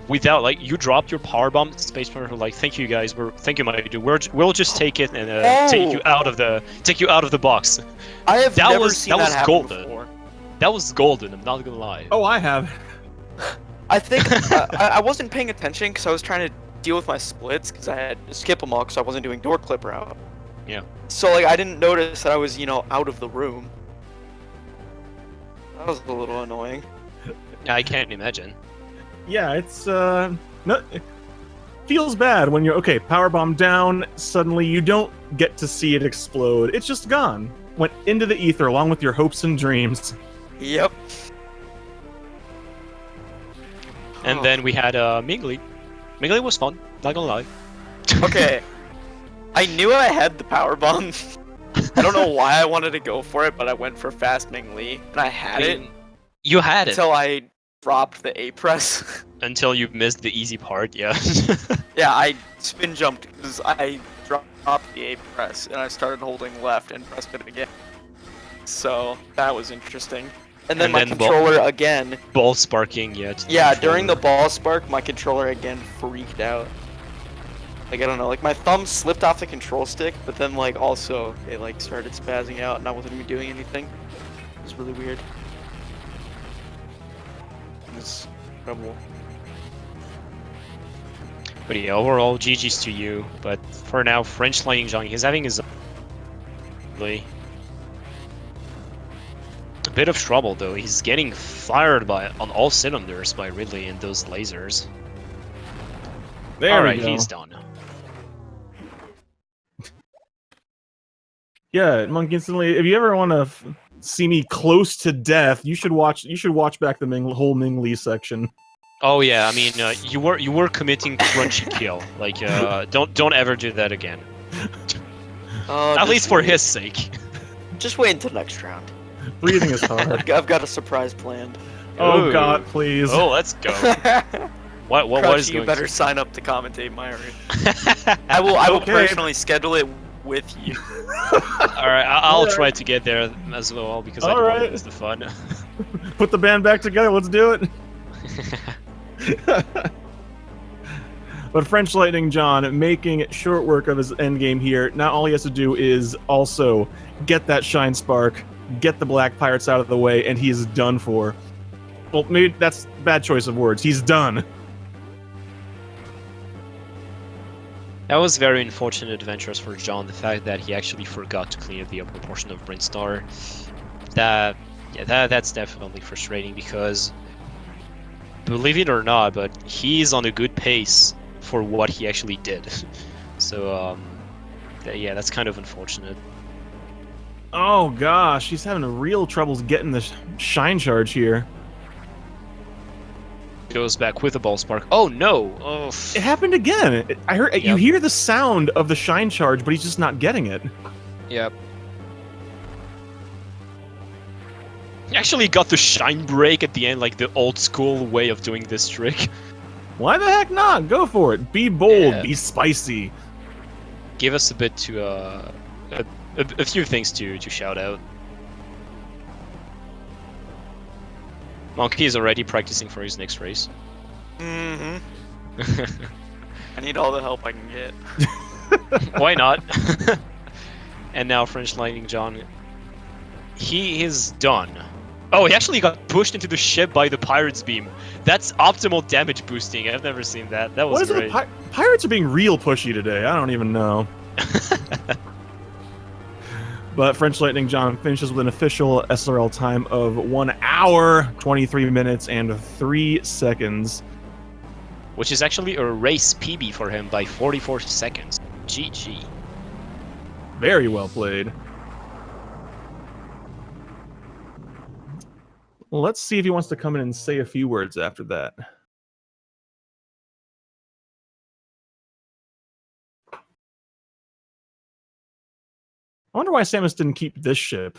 without, like, you dropped your power bomb, space pirate were like, thank you guys, thank you my dude, we'll just take it and take you out of the box. I have That never was- seen that was happen golden. before. That was golden, I'm not gonna lie. Oh, I have. I think I wasn't paying attention because I was trying to deal with my splits because I had to skip them all because I wasn't doing door clip route. Yeah. So like I didn't notice that I was out of the room. That was a little annoying. I can't imagine. Yeah, it's it feels bad when you're okay. Power bomb down. Suddenly, you don't get to see it explode. It's just gone. Went into the ether along with your hopes and dreams. Yep. And then we had Mingley. Mingley was fun, not gonna lie. Okay. I knew I had the power bomb. I don't know why I wanted to go for it, but I went for Fast Ming Lee, and I had it You had it until I dropped the A press. until you missed the easy part, yeah. Yeah, I spin jumped because I dropped the A press, and I started holding left and pressed it again. So that was interesting. And then And my then controller again. Ball sparking, yeah. Yeah, during the ball spark, my controller again freaked out. Like, I don't know, like my thumb slipped off the control stick, but then like also it like started spazzing out and I wasn't even doing anything. It was really weird. It was incredible. But yeah, overall, GG's to you. But for now, FrenchLightningJohn, he's having his a bit of trouble though. He's getting fired on all cylinders by Ridley and those lasers. There All we right, go. he's done. Yeah, Monkey Instantly. If you ever want to see me close to death, you should watch. You should watch back the whole Ming Lee section. Oh yeah, I mean, you were committing crunchy kill. Like, don't ever do that again. At least for his sake. Just wait until next round. Breathing is hard. I've got a surprise planned. Oh Ooh. God, please. Oh, let's go. What Crunchy, is you going? better sign up to commentate my arena. I will Okay. personally schedule it with you. All right, I'll try to get there as well because I All do want right. to miss the fun. Put the band back together. Let's do it. But FrenchLightningJohn making short work of his endgame here. Now all he has to do is also get that Shine Spark, get the Black Pirates out of the way, and he's done for. Well, maybe that's a bad choice of words. He's done. That was very unfortunate adventures for John. The fact that he actually forgot to clean up the upper portion of Brinstar. That's definitely frustrating because, believe it or not, but he's on a good pace for what he actually did. So, yeah, that's kind of unfortunate. Oh gosh, he's having real troubles getting the Shine Charge here. Goes back with a ball spark. Oh no! Oh. It happened again. I heard you Yep. hear the sound of the Shine Charge, but he's just not getting it. Yep. He actually got the shine break at the end, like the old school way of doing this trick. Why the heck not? Go for it. Be bold. Yeah. Be spicy. Give us a bit to a few things to shout out. Monkey is already practicing for his next race. I need all the help I can get. Why not? And now FrenchLightningJohn. He is done. Oh, he actually got pushed into the ship by the Pirate's Beam. That's optimal damage boosting. I've never seen that. That was What is great. it? Pirates are being real pushy today. I don't even know. But FrenchLightningJohn finishes with an official SRL time of 1 hour, 23 minutes, and 3 seconds. Which is actually a race PB for him by 44 seconds. GG. Very well played. Well, let's see if he wants to come in and say a few words after that. I wonder why Samus didn't keep this ship.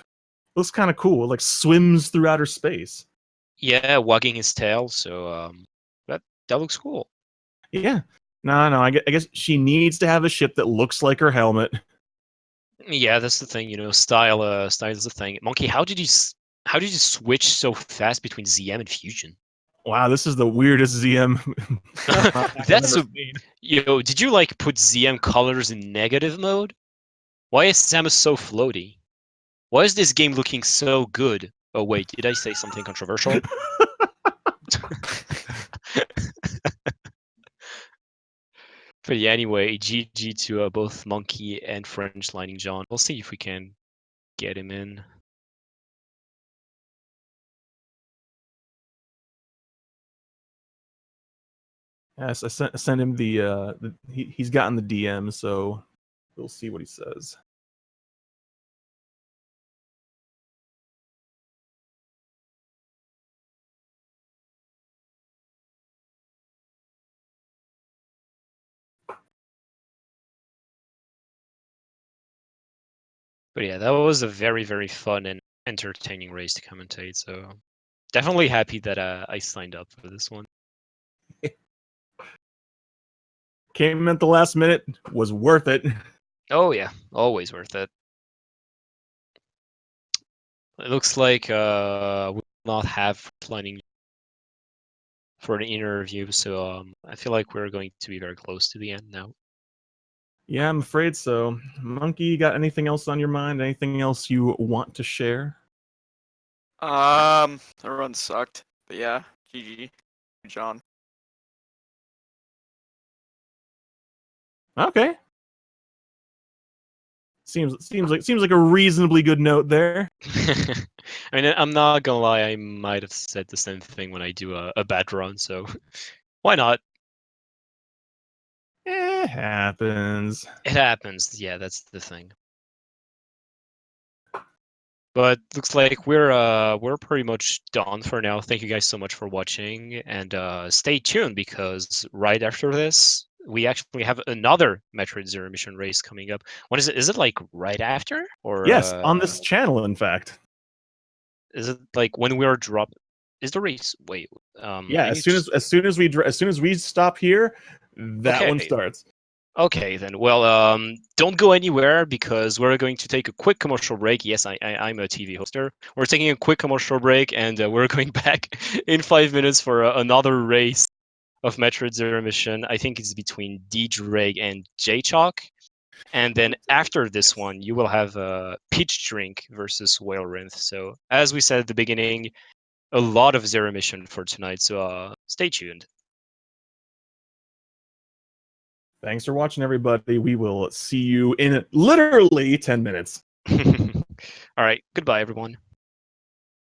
Looks kind of cool. It like swims through outer space. Yeah, wagging his tail, so that looks cool. Yeah. No, I guess she needs to have a ship that looks like her helmet. Yeah, that's the thing, you know, style is the thing. Monkey, how did you switch so fast between ZM and Fusion? Wow, this is the weirdest ZM. That's yo, did you like put ZM colors in negative mode? Why is Samus so floaty? Why is this game looking so good? Oh wait, did I say something controversial? But yeah, anyway, GG to both Monkey and FrenchLightningJohn. We'll see if we can get him in. Yes, I sent him he's gotten the DM, so we'll see what he says. But yeah, that was a very, very fun and entertaining race to commentate. So definitely happy that I signed up for this one. Came in at the last minute, was worth it. Oh yeah, always worth it. It looks like we will not have Lightning for the interview, so I feel like we're going to be very close to the end now. Yeah, I'm afraid so. Monkey, got anything else on your mind? Anything else you want to share? The run sucked, but yeah, GG, John. Okay. Seems like a reasonably good note there. I mean, I'm not gonna lie, I might have said the same thing when I do a bad run, so why not? It happens. It happens, yeah, that's the thing. But looks like we're pretty much done for now. Thank you guys so much for watching, and stay tuned because right after this, we actually have another Metroid Zero Mission race coming up. When is it? Is it like right after, or Yes, on this channel, in fact. is it like when we are drop? Is the race? Wait, Yeah, I as need soon to... as soon as we stop here, that one Okay, starts. okay then. Well, don't go anywhere because we're going to take a quick commercial break. Yes, I'm a TV hoster. We're taking a quick commercial break, and we're going back in 5 minutes for another race of Metroid Zero Mission. I think it's between D-Drake and J-Chalk. And then after this one, you will have Peach Drink versus Whale Rinth. So as we said at the beginning, a lot of Zero Mission for tonight. So stay tuned. Thanks for watching, everybody. We will see you in literally 10 minutes. All right. Goodbye, everyone.